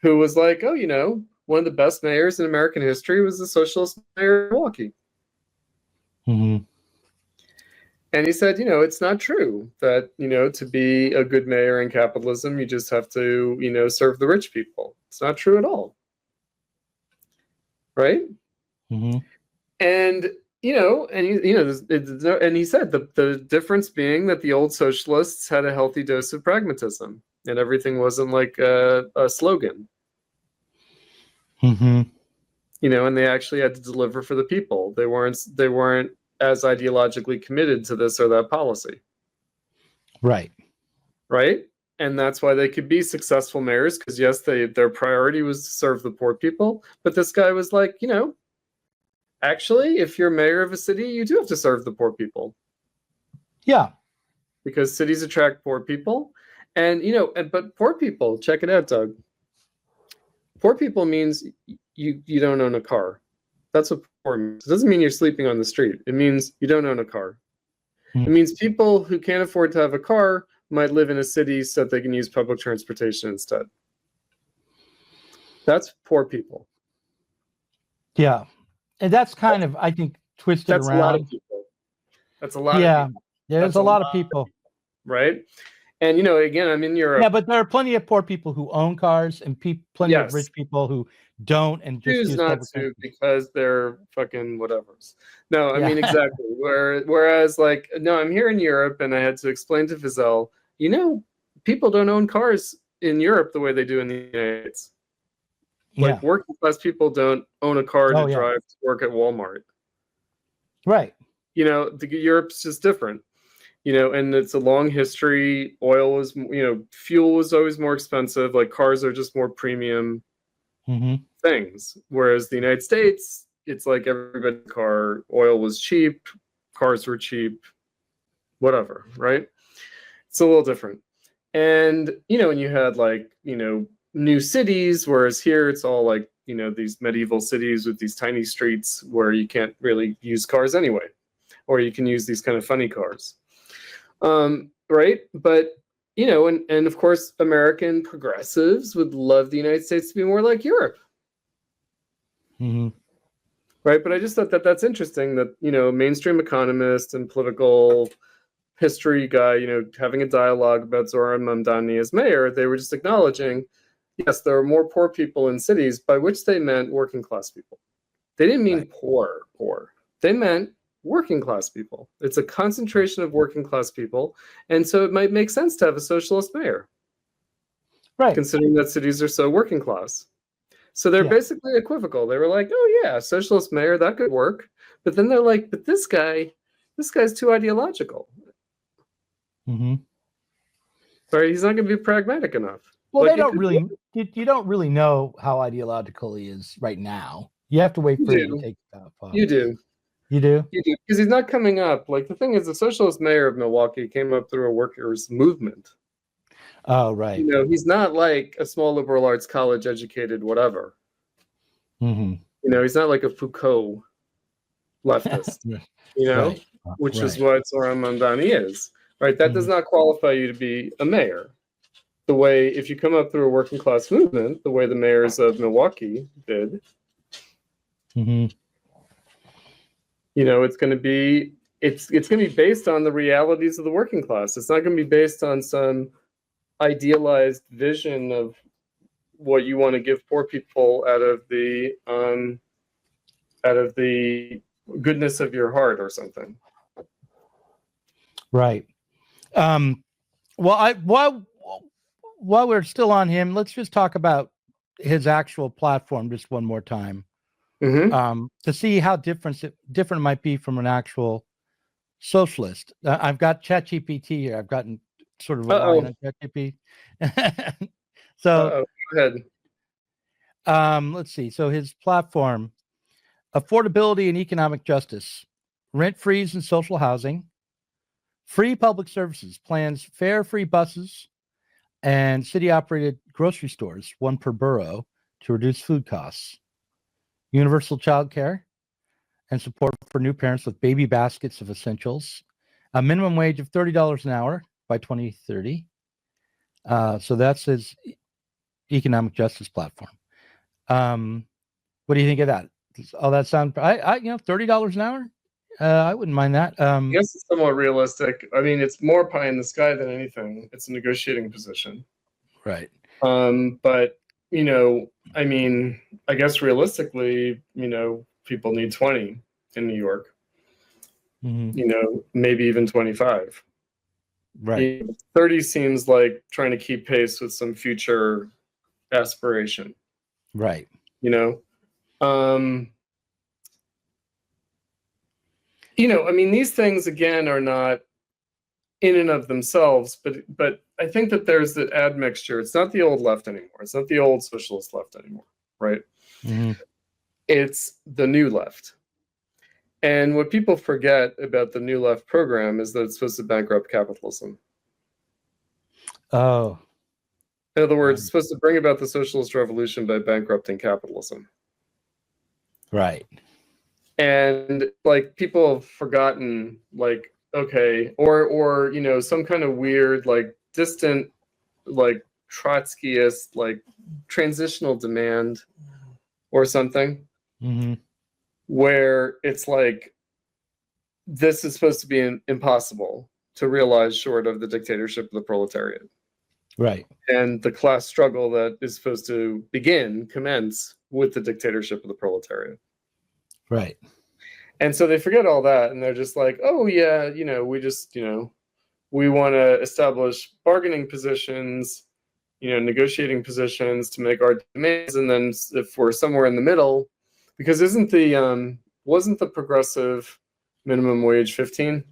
who was like, oh, one of the best mayors in American history was the socialist mayor of Milwaukee. Mm-hmm. And he said, it's not true that, to be a good mayor in capitalism, you just have to, serve the rich people. It's not true at all. Right? Mm-hmm. And and he said the difference being that the old socialists had a healthy dose of pragmatism, and everything wasn't like a slogan. Mm-hmm. And they actually had to deliver for the people. They weren't as ideologically committed to this or that policy. Right. Right. And that's why they could be successful mayors, because yes, their priority was to serve the poor people. But this guy was like, actually, if you're mayor of a city, you do have to serve the poor people. Yeah. Because cities attract poor people. And, but poor people, check it out, Doug. Poor people means you don't own a car. That's what poor means. It doesn't mean you're sleeping on the street. It means you don't own a car. It means people who can't afford to have a car might live in a city so that they can use public transportation instead. That's poor people. Yeah. And that's kind of, I think, twisted that's around. A lot of people. That's a lot of people. Yeah, there's a lot of people. Right? And, again, I'm in Europe. Yeah, but there are plenty of poor people who own cars and plenty of rich people who don't and just choose use not to because they're fucking whatevers. No, I mean, exactly. Whereas, like, no, I'm here in Europe, and I had to explain to Fizel, people don't own cars in Europe the way they do in the United States. Like, working class people don't own a car to drive to work at Walmart. Right. Europe's just different. And it's a long history. Oil was, fuel was always more expensive. Like, cars are just more premium things. Whereas the United States, it's like everybody's car. Oil was cheap. Cars were cheap. Whatever, right? It's a little different. And, and you had like, new cities, whereas here it's all like, these medieval cities with these tiny streets where you can't really use cars anyway. Or you can use these kind of funny cars. Right? But, and of course, American progressives would love the United States to be more like Europe. Right? But I just thought that that's interesting that, mainstream economist and political history guy, having a dialogue about Zoran Mamdani as mayor, they were just acknowledging yes, there are more poor people in cities, by which they meant working class people. They didn't mean poor. They meant working class people. It's a concentration of working class people. And so it might make sense to have a socialist mayor. Right. Considering that cities are so working class. So they're basically equivocal. They were like, oh yeah, socialist mayor, that could work. But then they're like, but this guy's too ideological. Mm-hmm. Right? He's not going to be pragmatic enough. Well, they don't really. You don't really know how ideological he is right now. You have to wait for him to take that off. You do. You do? You do. Because he's not coming up. Like, the thing is, the socialist mayor of Milwaukee came up through a workers' movement. Oh, right. You know, he's not like a small liberal arts college educated whatever. Mm-hmm. You know, he's not like a Foucault leftist, you know, which is what Zoran Mamdani is. Right? That does not qualify you to be a mayor. The way, if you come up through a working class movement, the way the mayors of Milwaukee did, you know, it's going to be based on the realities of the working class. It's not going to be based on some idealized vision of what you want to give poor people out of the goodness of your heart or something. Right. While we're still on him, let's just talk about his actual platform just one more time, to see how different it might be from an actual socialist. I've got ChatGPT here. I've gotten sort of relying on ChatGPT. So go ahead. Let's see. So his platform: affordability and economic justice, rent freeze and social housing, free public services, plans fare-free buses, and city-operated grocery stores, one per borough, to reduce food costs, universal child care, and support for new parents with baby baskets of essentials, a minimum wage of $30 an hour by 2030. So that's his economic justice platform. What do you think of that? Does all that sound? $30 an hour. I wouldn't mind that. I guess it's somewhat realistic. I mean, it's more pie in the sky than anything. It's a negotiating position. Right. But, you know, I mean, I guess realistically, you know, people need 20 in New York. You know, maybe even 25. Right. You know, 30 seems like trying to keep pace with some future aspiration. Right. You know? You know, I mean, these things, again, are not in and of themselves, but I think that there's the admixture. It's not the old left anymore. It's not the old socialist left anymore, right? It's the new left. And what people forget about the new left program is that it's supposed to bankrupt capitalism. Oh. In other words, it's supposed to bring about the socialist revolution by bankrupting capitalism. Right. And like, people have forgotten, like, okay, or you know, some kind of weird, like, distant, like, Trotskyist, like, transitional demand or something, where it's like, this is supposed to be impossible to realize short of the dictatorship of the proletariat. Right. And the class struggle that is supposed to commence with the dictatorship of the proletariat. Right. And so they forget all that, and they're just like, oh yeah, you know, we just, you know, we want to establish bargaining positions, you know, negotiating positions to make our demands, and then if we're somewhere in the middle, because wasn't the progressive minimum wage 15?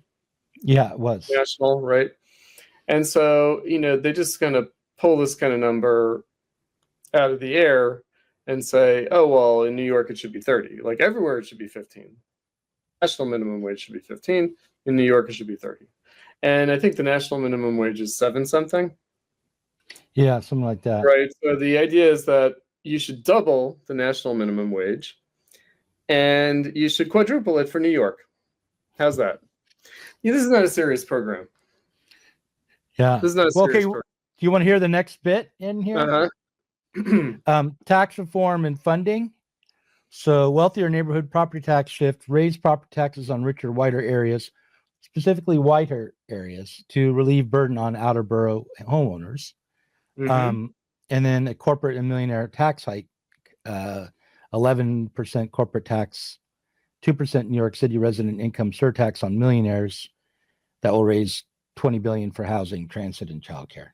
Yeah, it was national, right? And so, you know, they just kind of pull this kind of number out of the air and say, oh, well, in New York, it should be 30. Like, everywhere, it should be 15. National minimum wage should be 15. In New York, it should be 30. And I think the national minimum wage is 7 something. Yeah, something like that. Right. So the idea is that you should double the national minimum wage, and you should quadruple it for New York. How's that? Yeah, this is not a serious program. Yeah. This is not a serious program. Do you want to hear the next bit in here? Tax reform and funding. So wealthier neighborhood property tax shift, raise property taxes on richer, whiter areas, specifically whiter areas, to relieve burden on outer borough homeowners. and then a corporate and millionaire tax hike, 11% corporate tax, 2% New York City resident income surtax on millionaires that will raise $20 billion for housing, transit, and childcare.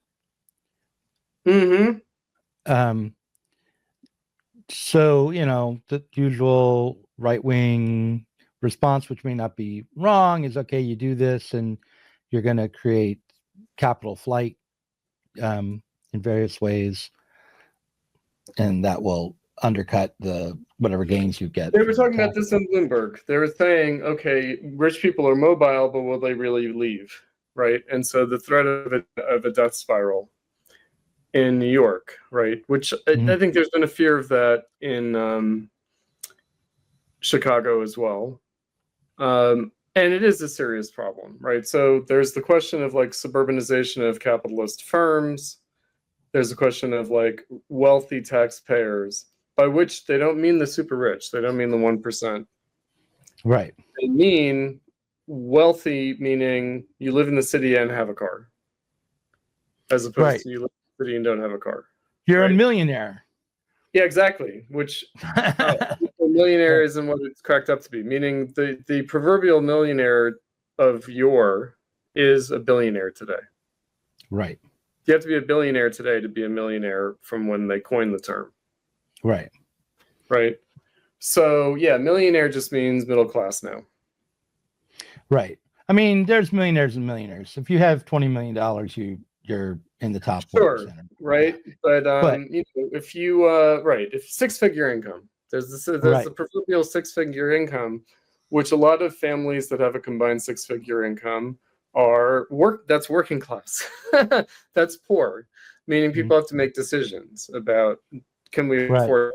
So, the usual right-wing response, which may not be wrong, is, okay, you do this and you're going to create capital flight in various ways, and that will undercut the whatever gains you get. They were talking about this in Bloomberg. They were saying, okay, rich people are mobile, but will they really leave, right? And so the threat of a death spiral in New York, right? Which I think there's been a fear of that in Chicago as well. And it is a serious problem, right? So there's the question of like suburbanization of capitalist firms. There's a question of like wealthy taxpayers, by which they don't mean the super rich. They don't mean the 1%. Right. They mean wealthy, meaning you live in the city and have a car, as opposed to you live in the city and don't have a car. You're a millionaire. Yeah, exactly. Which a millionaire isn't what it's cracked up to be. Meaning the proverbial millionaire of yore is a billionaire today. Right. You have to be a billionaire today to be a millionaire from when they coined the term. Right. Right. So yeah, millionaire just means middle class now. Right. I mean, there's millionaires and millionaires. If you have $20 million, you're in the top 1%. Right. But if you if six-figure income, there's the proverbial six-figure income, which a lot of families that have a combined six-figure income that's working class. That's poor, meaning people have to make decisions about, can we afford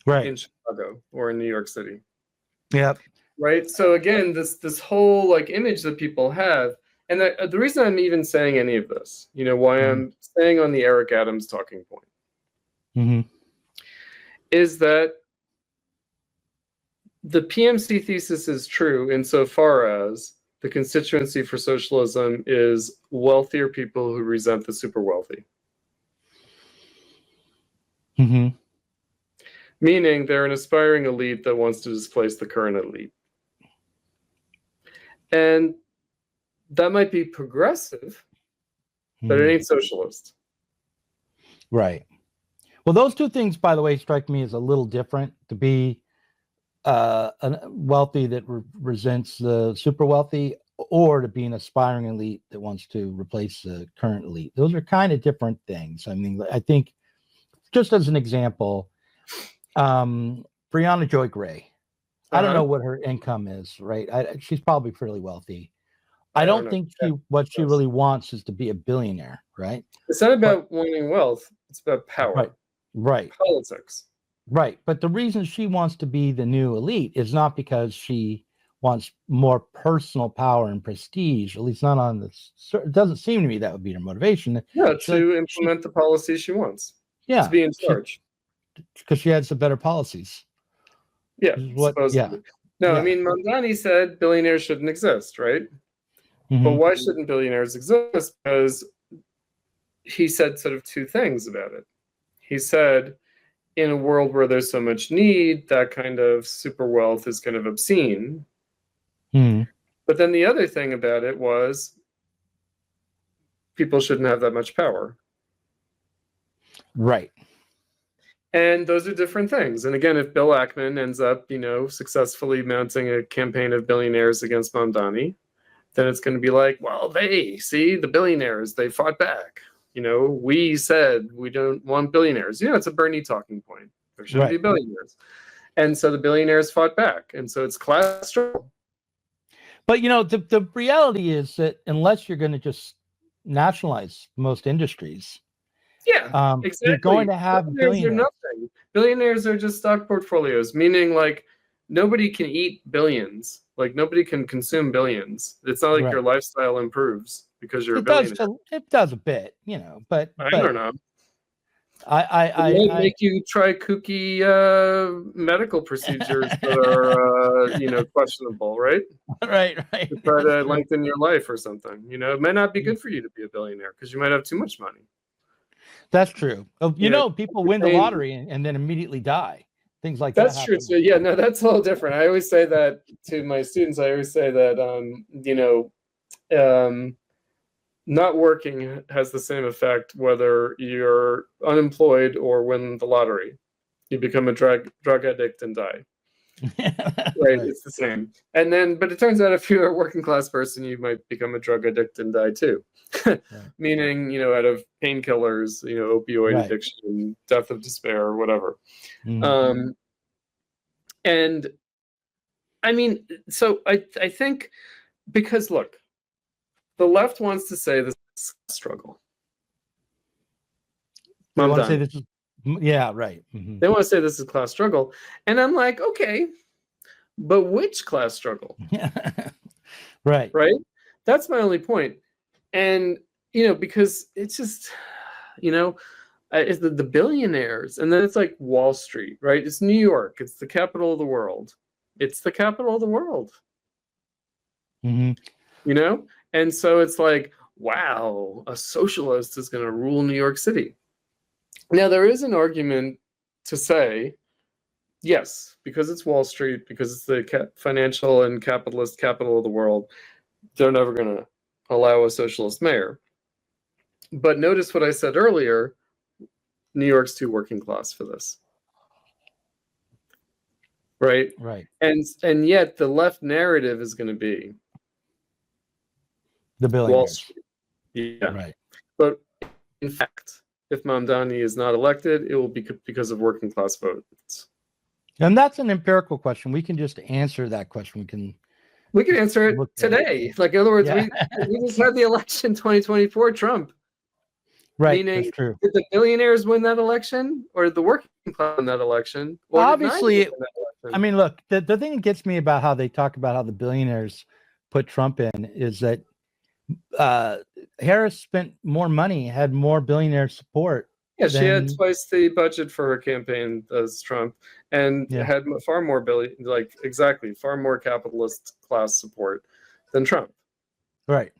in Chicago or in New York City? Yep. Right. So again, this whole like image that people have, and the reason I'm even saying any of this, why I'm staying on the Eric Adams talking point, is that the PMC thesis is true insofar as the constituency for socialism is wealthier people who resent the super wealthy. Meaning they're an aspiring elite that wants to displace the current elite. And that might be progressive, but it ain't socialist. Right. Well, those two things, by the way, strike me as a little different. To be wealthy that resents the super wealthy, or to be an aspiring elite that wants to replace the current elite. Those are kind of different things. I mean, I think, just as an example, Breonna Joy Gray, I don't know what her income is, right? She's probably fairly wealthy. I don't think what she really wants is to be a billionaire, right? It's not about wanting wealth. It's about power. Right. Politics. Right. But the reason she wants to be the new elite is not because she wants more personal power and prestige, at least not on this. It doesn't seem to me that would be her motivation. Yeah, to implement the policies she wants. Yeah. To be in charge. Because she had some better policies. Yeah, supposedly. No, I mean, Mandani said billionaires shouldn't exist, right? But why shouldn't billionaires exist? Because he said sort of two things about it. He said, in a world where there's so much need, that kind of super wealth is kind of obscene. But then the other thing about it was people shouldn't have that much power. Right. And those are different things. And again, if Bill Ackman ends up, successfully mounting a campaign of billionaires against Mamdani, then it's going to be like, well, the billionaires, they fought back. We said we don't want billionaires. It's a Bernie talking point. There shouldn't be billionaires. And so the billionaires fought back. And so it's class struggle. But, the reality is that unless you're going to just nationalize most industries, exactly. You're going to have billionaires. Are nothing. Billionaires are just stock portfolios, meaning like nobody can eat billions. Like nobody can consume billions. It's not like your lifestyle improves because you're a billionaire. It does a bit, but I don't know. I make you try kooky medical procedures that are questionable, right? Right. To try to lengthen your life or something. It may not be good for you to be a billionaire because you might have too much money. That's true. You know, People win the lottery and then immediately die. Things like that. That's true too. Yeah, no, that's a little different. I always say that to my students. I always say that, not working has the same effect whether you're unemployed or win the lottery. You become a drug addict and die. Right, it's the same. And then, but it turns out if you're a working class person, you might become a drug addict and die too. Right. Meaning, out of painkillers, opioid addiction, death of despair, or whatever. Mm-hmm. And I mean, so I think, because look, the left wants to say this is a struggle. They want to say this is, yeah, right. Mm-hmm. They want to say this is class struggle. And I'm like, okay, but which class struggle? Right. That's my only point. And, because it's just, it's the billionaires, and then it's like Wall Street, right? It's New York. It's the capital of the world. It's the capital of the world. Mm-hmm. And so it's like, wow, a socialist is going to rule New York City. Now, there is an argument to say, yes, because it's Wall Street, because it's the financial and capitalist capital of the world, they're never going to allow a socialist mayor. But notice what I said earlier, New York's too working class for this. Right? Right. And yet the left narrative is going to be the billionaires. Wall Street. Yeah. Right. But in fact, if Mamdani is not elected, it will be because of working class votes. And that's an empirical question. We can just answer that question. We can answer it today. Like, in other words, we just had the election 2024 Trump. Right. Meaning, that's true. Did the billionaires win that election, or did the working class win that election? Obviously, I mean, look, the thing that gets me about how they talk about how the billionaires put Trump in is that Harris spent more money, had more billionaire support. Yeah, she had twice the budget for her campaign as Trump, and had far more far more capitalist class support than Trump. Right.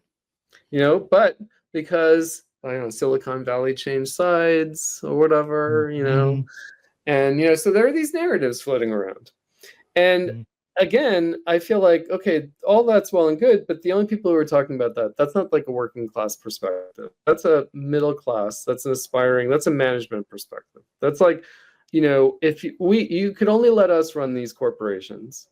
But because Silicon Valley changed sides or whatever, and so there are these narratives floating around, and again, I feel like, okay, all that's well and good, but the only people who are talking about that's not like a working class perspective. That's a middle class. That's that's a management perspective. That's like, if you could only let us run these corporations,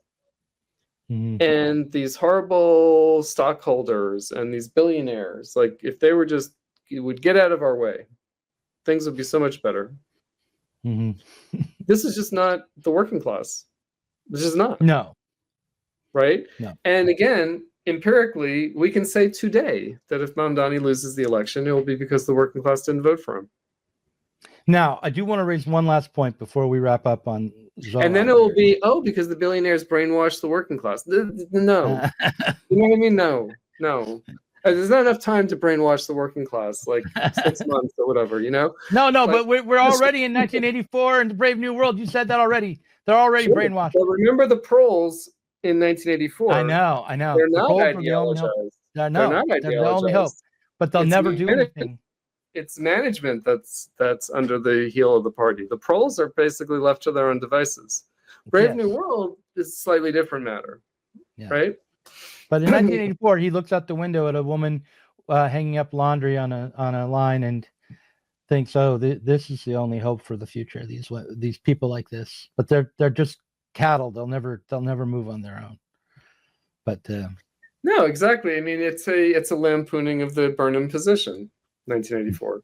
and these horrible stockholders and these billionaires, like if they were would get out of our way, things would be so much better. This is just not the working class. This is not. No. Right? No. And again, empirically, we can say today that if Mamdani loses the election, it will be because the working class didn't vote for him. Now, I do want to raise one last point before we wrap up on Zoran. And then it will be, because the billionaires brainwashed the working class. No. You know what I mean? No. There's not enough time to brainwash the working class, like 6 months or whatever, No, but we're already in 1984 and the Brave New World. You said that already. They're already brainwashed. But remember the proles in 1984. I know. They're not ideologized. They're not ideologized. They're the only hope. But they'll never do anything. It's management that's under the heel of the party. The proles are basically left to their own devices. Brave New World is a slightly different matter, right? But in 1984, he looks out the window at a woman hanging up laundry on a line and thinks, "Oh, this is the only hope for the future." These people like this, but they're just cattle. They'll never move on their own. But no, exactly. I mean, it's a lampooning of the Burnham position. 1984.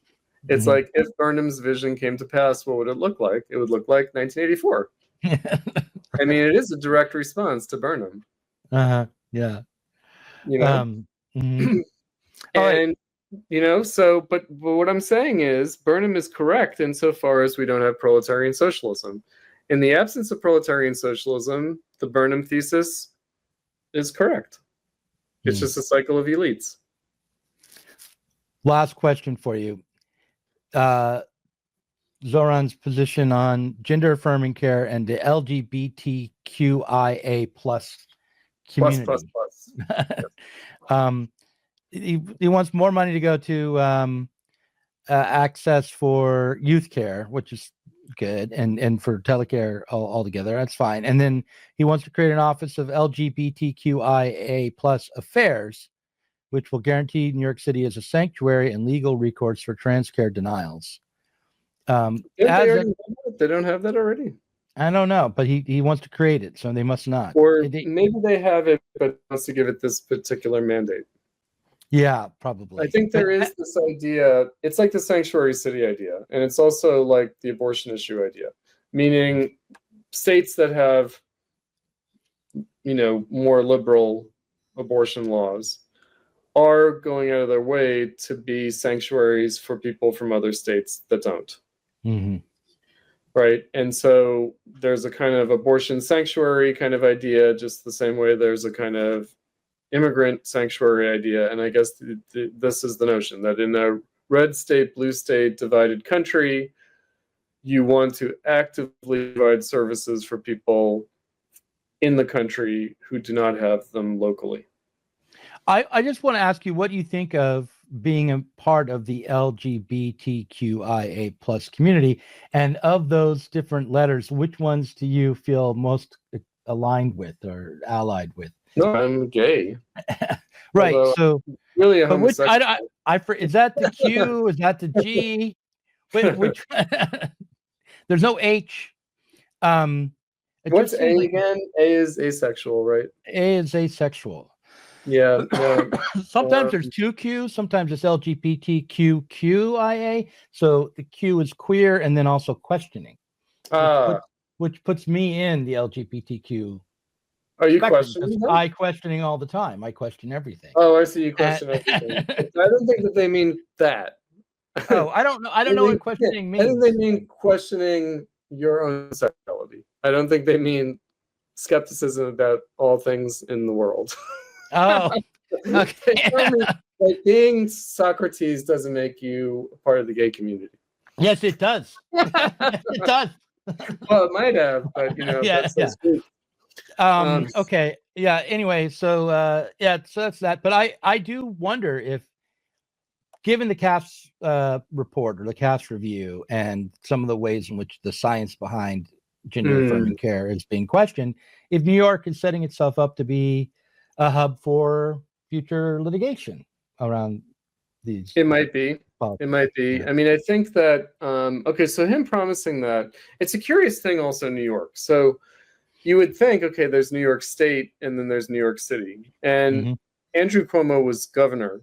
It's like, if Burnham's vision came to pass, what would it look like? It would look like 1984. I mean, it is a direct response to Burnham. Yeah. And so, but what I'm saying is, Burnham is correct insofar as we don't have proletarian socialism. In the absence of proletarian socialism, the Burnham thesis is correct. It's just a cycle of elites. Last question for you. Zoran's position on gender affirming care and the LGBTQIA plus community. Plus. He wants more money to go to access for youth care, which is good, and for telecare altogether. That's fine. And then he wants to create an office of LGBTQIA plus affairs, which will guarantee New York City as a sanctuary and legal recourse for trans care denials. They don't have that already. I don't know, but he wants to create it, so they must not. Or maybe they have it, but wants to give it this particular mandate. Yeah, probably. I think there is this idea. It's like the sanctuary city idea, and it's also like the abortion issue idea, meaning states that have, more liberal abortion laws are going out of their way to be sanctuaries for people from other states that don't. Mm-hmm. Right. And so there's a kind of abortion sanctuary kind of idea, just the same way there's a kind of immigrant sanctuary idea. And I guess this is the notion that in a red state, blue state divided country, you want to actively provide services for people in the country who do not have them locally. I just want to ask you, what do you think of being a part of the LGBTQIA plus community? And of those different letters, which ones do you feel most aligned with or allied with? No, I'm gay. Right. Although so really a which, homosexual. is that the Q? Is that the G? Which there's no H. What's A again? A is asexual, right? A is asexual. Yeah. Sometimes there's two Qs, sometimes it's LGBTQIA. So the Q is queer and then also questioning, which puts me in the LGBTQ. Are you questioning? I questioning all the time. I question everything. Oh, I see. You question everything. I don't think that they mean that. Oh, I don't know. I don't know what questioning means. I think they mean questioning your own sexuality. I don't think they mean skepticism about all things in the world. Oh, okay. Like being Socrates doesn't make you a part of the gay community. Yes, it does. It does. Well, it might have, but that's sweet. Okay. Yeah. Anyway, so so that's that. But I do wonder if, given the CAF's report or the CAF's review and some of the ways in which the science behind gender affirming care is being questioned, if New York is setting itself up to be a hub for future litigation around these. It might be. It might be. Yeah. I mean, I think that, so him promising that, it's a curious thing also in New York. So you would think, okay, there's New York State and then there's New York City. And Andrew Cuomo was governor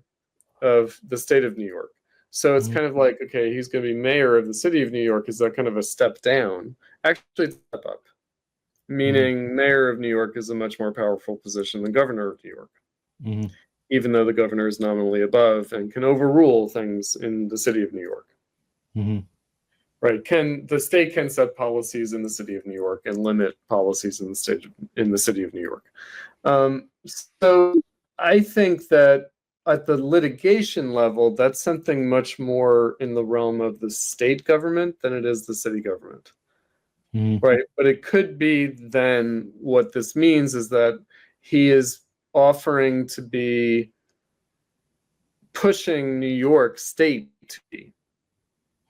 of the state of New York. So it's kind of like, okay, he's going to be mayor of the city of New York. Is that kind of a step down? Actually, it's a step up. Meaning mayor of New York is a much more powerful position than governor of New York. Even though the governor is nominally above and can overrule things in the city of New York. Right? The state can set policies in the city of New York and limit policies in the city of New York. So I think that at the litigation level, that's something much more in the realm of the state government than it is the city government. Right. But it could be then what this means is that he is offering to be pushing New York State to be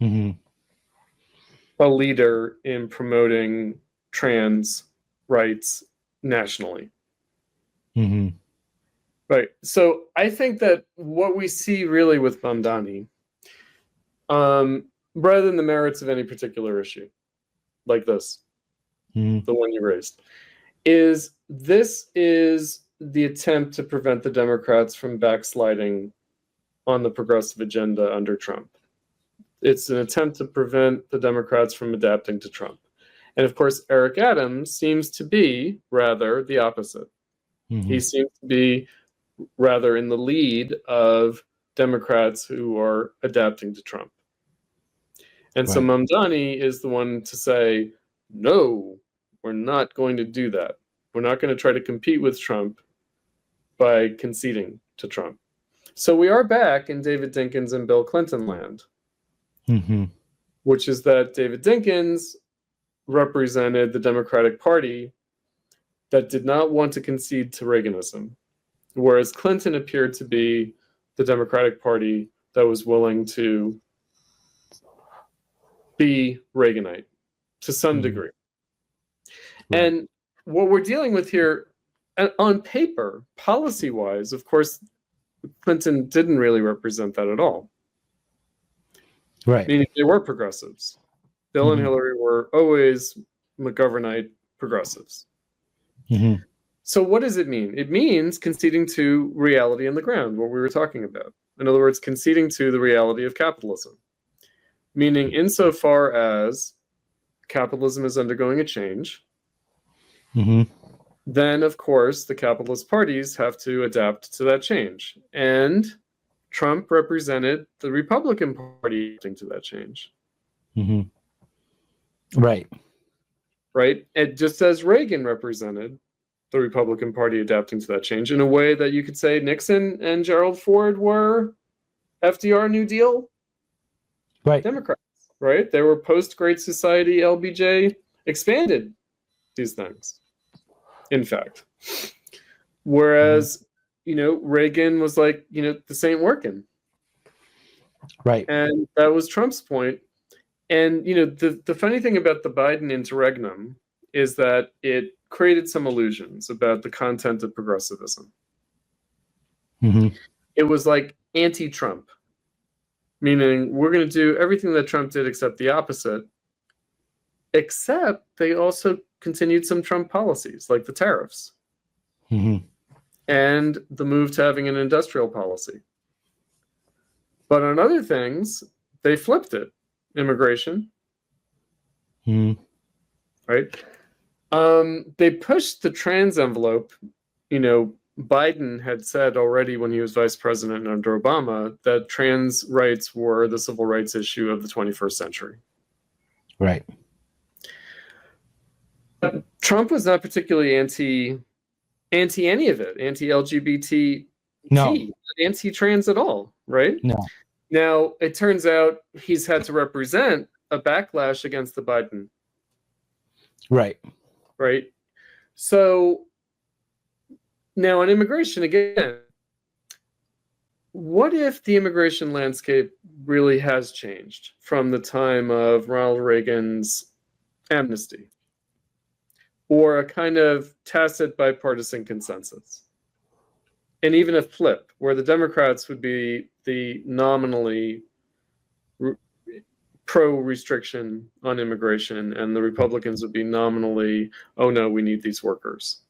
a leader in promoting trans rights nationally. Right. So I think that what we see really with Mamdani, rather than the merits of any particular issue, like this, the one you raised, is the attempt to prevent the Democrats from backsliding on the progressive agenda under Trump. It's an attempt to prevent the Democrats from adapting to Trump. And of course, Eric Adams seems to be rather the opposite. He seems to be rather in the lead of Democrats who are adapting to Trump. And so Mamdani is the one to say, no, we're not going to do that. We're not going to try to compete with Trump by conceding to Trump. So we are back in David Dinkins and Bill Clinton land, which is that David Dinkins represented the Democratic Party that did not want to concede to Reaganism, whereas Clinton appeared to be the Democratic Party that was willing to be Reaganite to some degree. Right. And what we're dealing with here on paper, policy-wise, of course, Clinton didn't really represent that at all. Right. Meaning they were progressives. Bill and Hillary were always McGovernite progressives. So what does it mean? It means conceding to reality on the ground, what we were talking about. In other words, conceding to the reality of capitalism. Meaning insofar as capitalism is undergoing a change, then of course the capitalist parties have to adapt to that change. And Trump represented the Republican Party adapting to that change. Right. Right? And just as Reagan represented the Republican Party adapting to that change in a way that you could say Nixon and Gerald Ford were FDR New Deal Democrats, right? They were post-Great Society, LBJ, expanded these things, in fact. Whereas, Reagan was like, this ain't working. Right. And that was Trump's point. And, the funny thing about the Biden interregnum is that it created some illusions about the content of progressivism. It was like anti-Trump, meaning we're going to do everything that Trump did except the opposite, except they also continued some Trump policies like the tariffs and the move to having an industrial policy. But on other things, they flipped it. Immigration, right? They pushed the trans envelope. Biden had said already when he was vice president under Obama that trans rights were the civil rights issue of the 21st century. Right. Trump was not particularly anti any of it, anti-LGBT, anti-trans at all, right? No. Now, it turns out he's had to represent a backlash against the Biden. Right. Right. So now on immigration, again, what if the immigration landscape really has changed from the time of Ronald Reagan's amnesty or a kind of tacit bipartisan consensus? And even a flip where the Democrats would be the nominally pro-restriction on immigration and the Republicans would be nominally, oh no, we need these workers.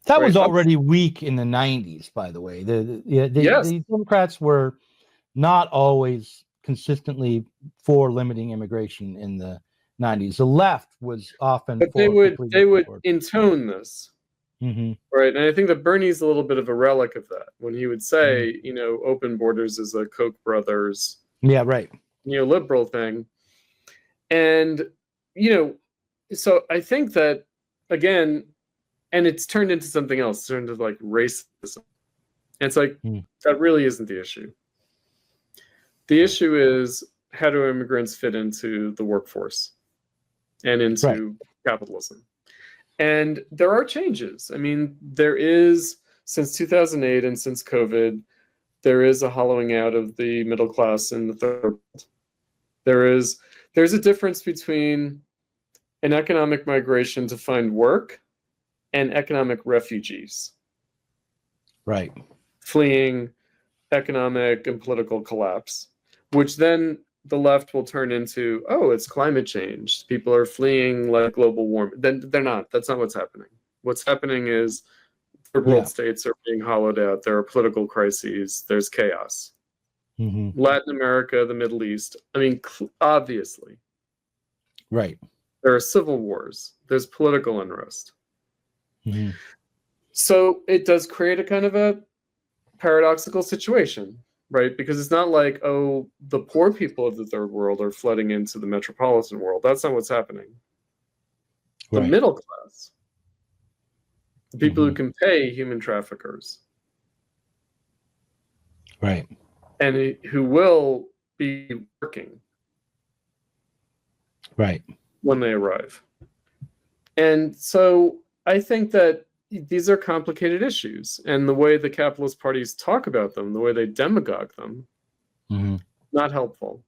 That was already weak in the 90s, by the way. The Democrats were not always consistently for limiting immigration in the 90s. The left was often but they would intone this. Right. And I think that Bernie's a little bit of a relic of that when he would say, open borders is a Koch brothers neoliberal thing. And, so I think that, again, and it's turned into something else, turned into like racism. And it's like, that really isn't the issue. The issue is how do immigrants fit into the workforce and into capitalism? And there are changes. I mean, there is, since 2008 and since COVID, there is a hollowing out of the middle class in the third world. There's a difference between an economic migration to find work and economic refugees. Right. Fleeing economic and political collapse, which then the left will turn into, oh, it's climate change. People are fleeing like global warming. Then they're not. That's not what's happening. What's happening is third world states are being hollowed out. There are political crises. There's chaos. Latin America, the Middle East. I mean, obviously. Right. There are civil wars. There's political unrest. So it does create a kind of a paradoxical situation. Right? Because it's not like, oh, the poor people of the third world are flooding into the metropolitan world. That's not what's happening. The middle class, the people who can pay human traffickers. Right. And who will be working. Right. When they arrive. And so I think that these are complicated issues, and the way the capitalist parties talk about them, the way they demagogue them, not helpful.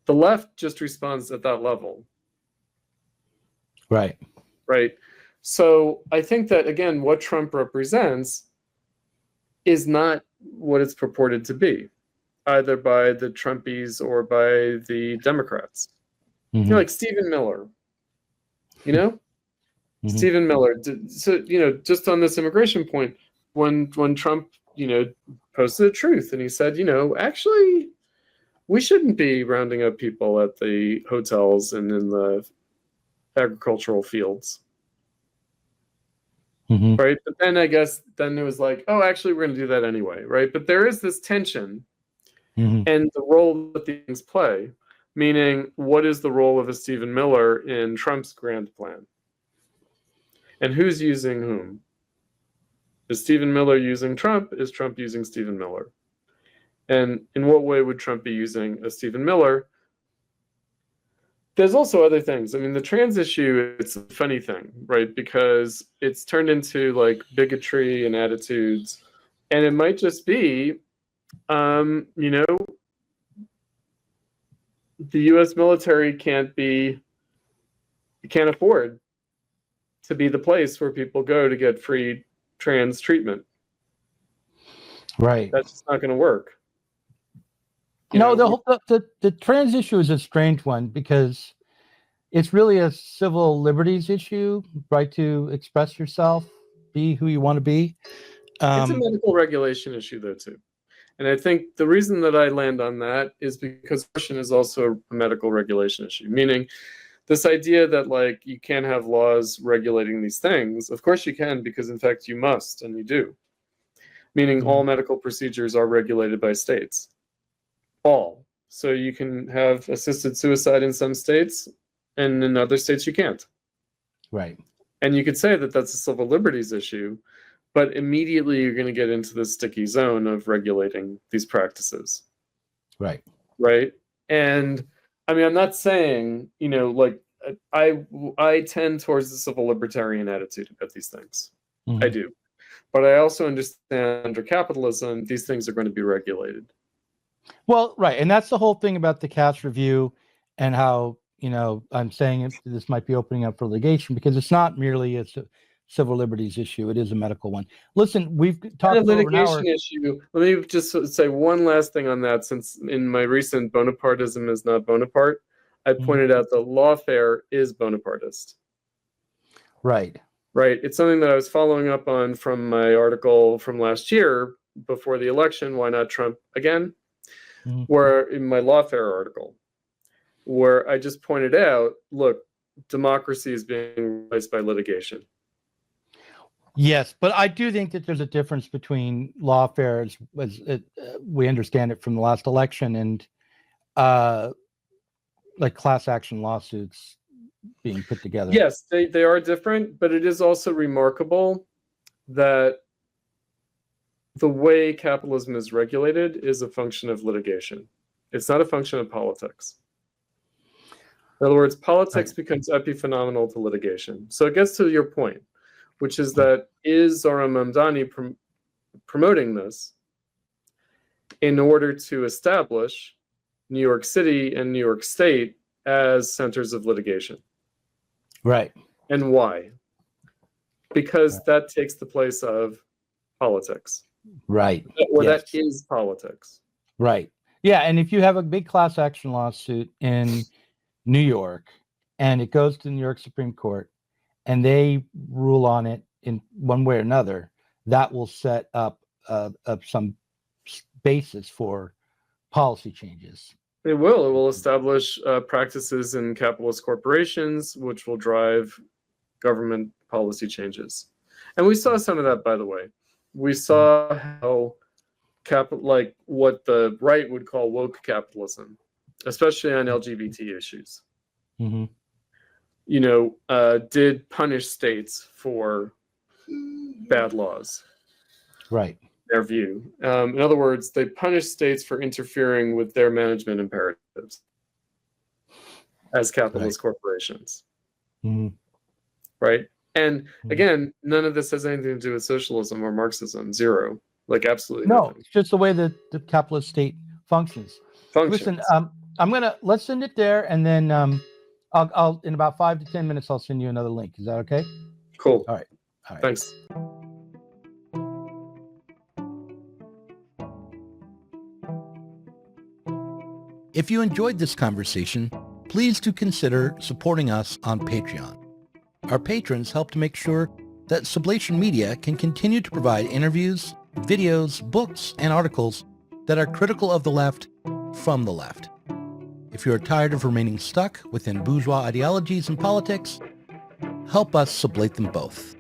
The left just responds at that level. Right. Right. So I think that, again, what Trump represents is not what it's purported to be, either by the Trumpies or by the Democrats. Mm-hmm. You know, like Stephen Miller, you know? Mm-hmm. Stephen Miller. So, you know, just on this immigration point, when Trump, you know, posted the truth and he said, you know, actually, we shouldn't be rounding up people at the hotels and in the agricultural fields. Mm-hmm. Right. But then I guess then it was like, oh, actually, we're going to do that anyway. Right. But there is this tension and the role that things play, meaning what is the role of a Stephen Miller in Trump's grand plan? And who's using whom? Is Stephen Miller using Trump? Is Trump using Stephen Miller? And in what way would Trump be using a Stephen Miller? There's also other things. I mean, the trans issue, it's a funny thing, right? Because it's turned into like bigotry and attitudes. And it might just be, you know, the US military can't afford to be the place where people go to get free trans treatment. Right. That's just not going to work. The trans issue is a strange one because it's really a civil liberties issue, right to express yourself, be who you want to be. It's a medical regulation issue, though, too. And I think the reason that I land on that is because abortion is also a medical regulation issue, meaning this idea that, like, you can't have laws regulating these things. Of course you can, because, in fact, you must, and you do. Meaning all medical procedures are regulated by states. All. So you can have assisted suicide in some states, and in other states you can't. Right. And you could say that that's a civil liberties issue, but immediately you're going to get into this sticky zone of regulating these practices. Right. Right. And I mean, I'm not saying, you know, like I tend towards the civil libertarian attitude about these things. Mm-hmm. I do. But I also understand under capitalism, these things are going to be regulated. Well, right. And that's the whole thing about the Cass review and how, you know, I'm saying this might be opening up for litigation because it's not merely a civil liberties issue. It is a medical one. Listen, we've talked about a litigation issue. Let me just say one last thing on that, since in my recent Bonapartism is not Bonaparte, I pointed out that Lawfare is Bonapartist. Right. Right. It's something that I was following up on from my article from last year before the election, Why Not Trump Again? Where in my Lawfare article, where I just pointed out, look, democracy is being replaced by litigation. Yes, but I do think that there's a difference between lawfare as we understand it from the last election and like class action lawsuits being put together. Yes, they are different, but it is also remarkable that the way capitalism is regulated is a function of litigation. It's not a function of politics. In other words, politics becomes epiphenomenal to litigation. So it gets to your point, which is that is Zohran Mamdani promoting this in order to establish New York City and New York State as centers of litigation? Right. And why? Because that takes the place of politics. Right. Or that is politics. Right. Yeah, and if you have a big class action lawsuit in New York and it goes to the New York Supreme Court and they rule on it in one way or another, that will set up some basis for policy changes. It will. It will establish practices in capitalist corporations, which will drive government policy changes. And we saw some of that, by the way. We saw how like what the right would call woke capitalism, especially on LGBT issues, you know, did punish states for bad laws. Right. Their view. In other words, they punish states for interfering with their management imperatives as capitalist corporations. Right? And again, none of this has anything to do with socialism or Marxism. Zero. Like absolutely no. Nothing. It's just the way that the capitalist state functions. Listen, let's send it there, and then I'll in about 5 to 10 minutes I'll send you another link. Is that okay? Cool. All right. Thanks. If you enjoyed this conversation, please do consider supporting us on Patreon. Our patrons help to make sure that Sublation Media can continue to provide interviews, videos, books, and articles that are critical of the left from the left. If you are tired of remaining stuck within bourgeois ideologies and politics, help us sublate them both.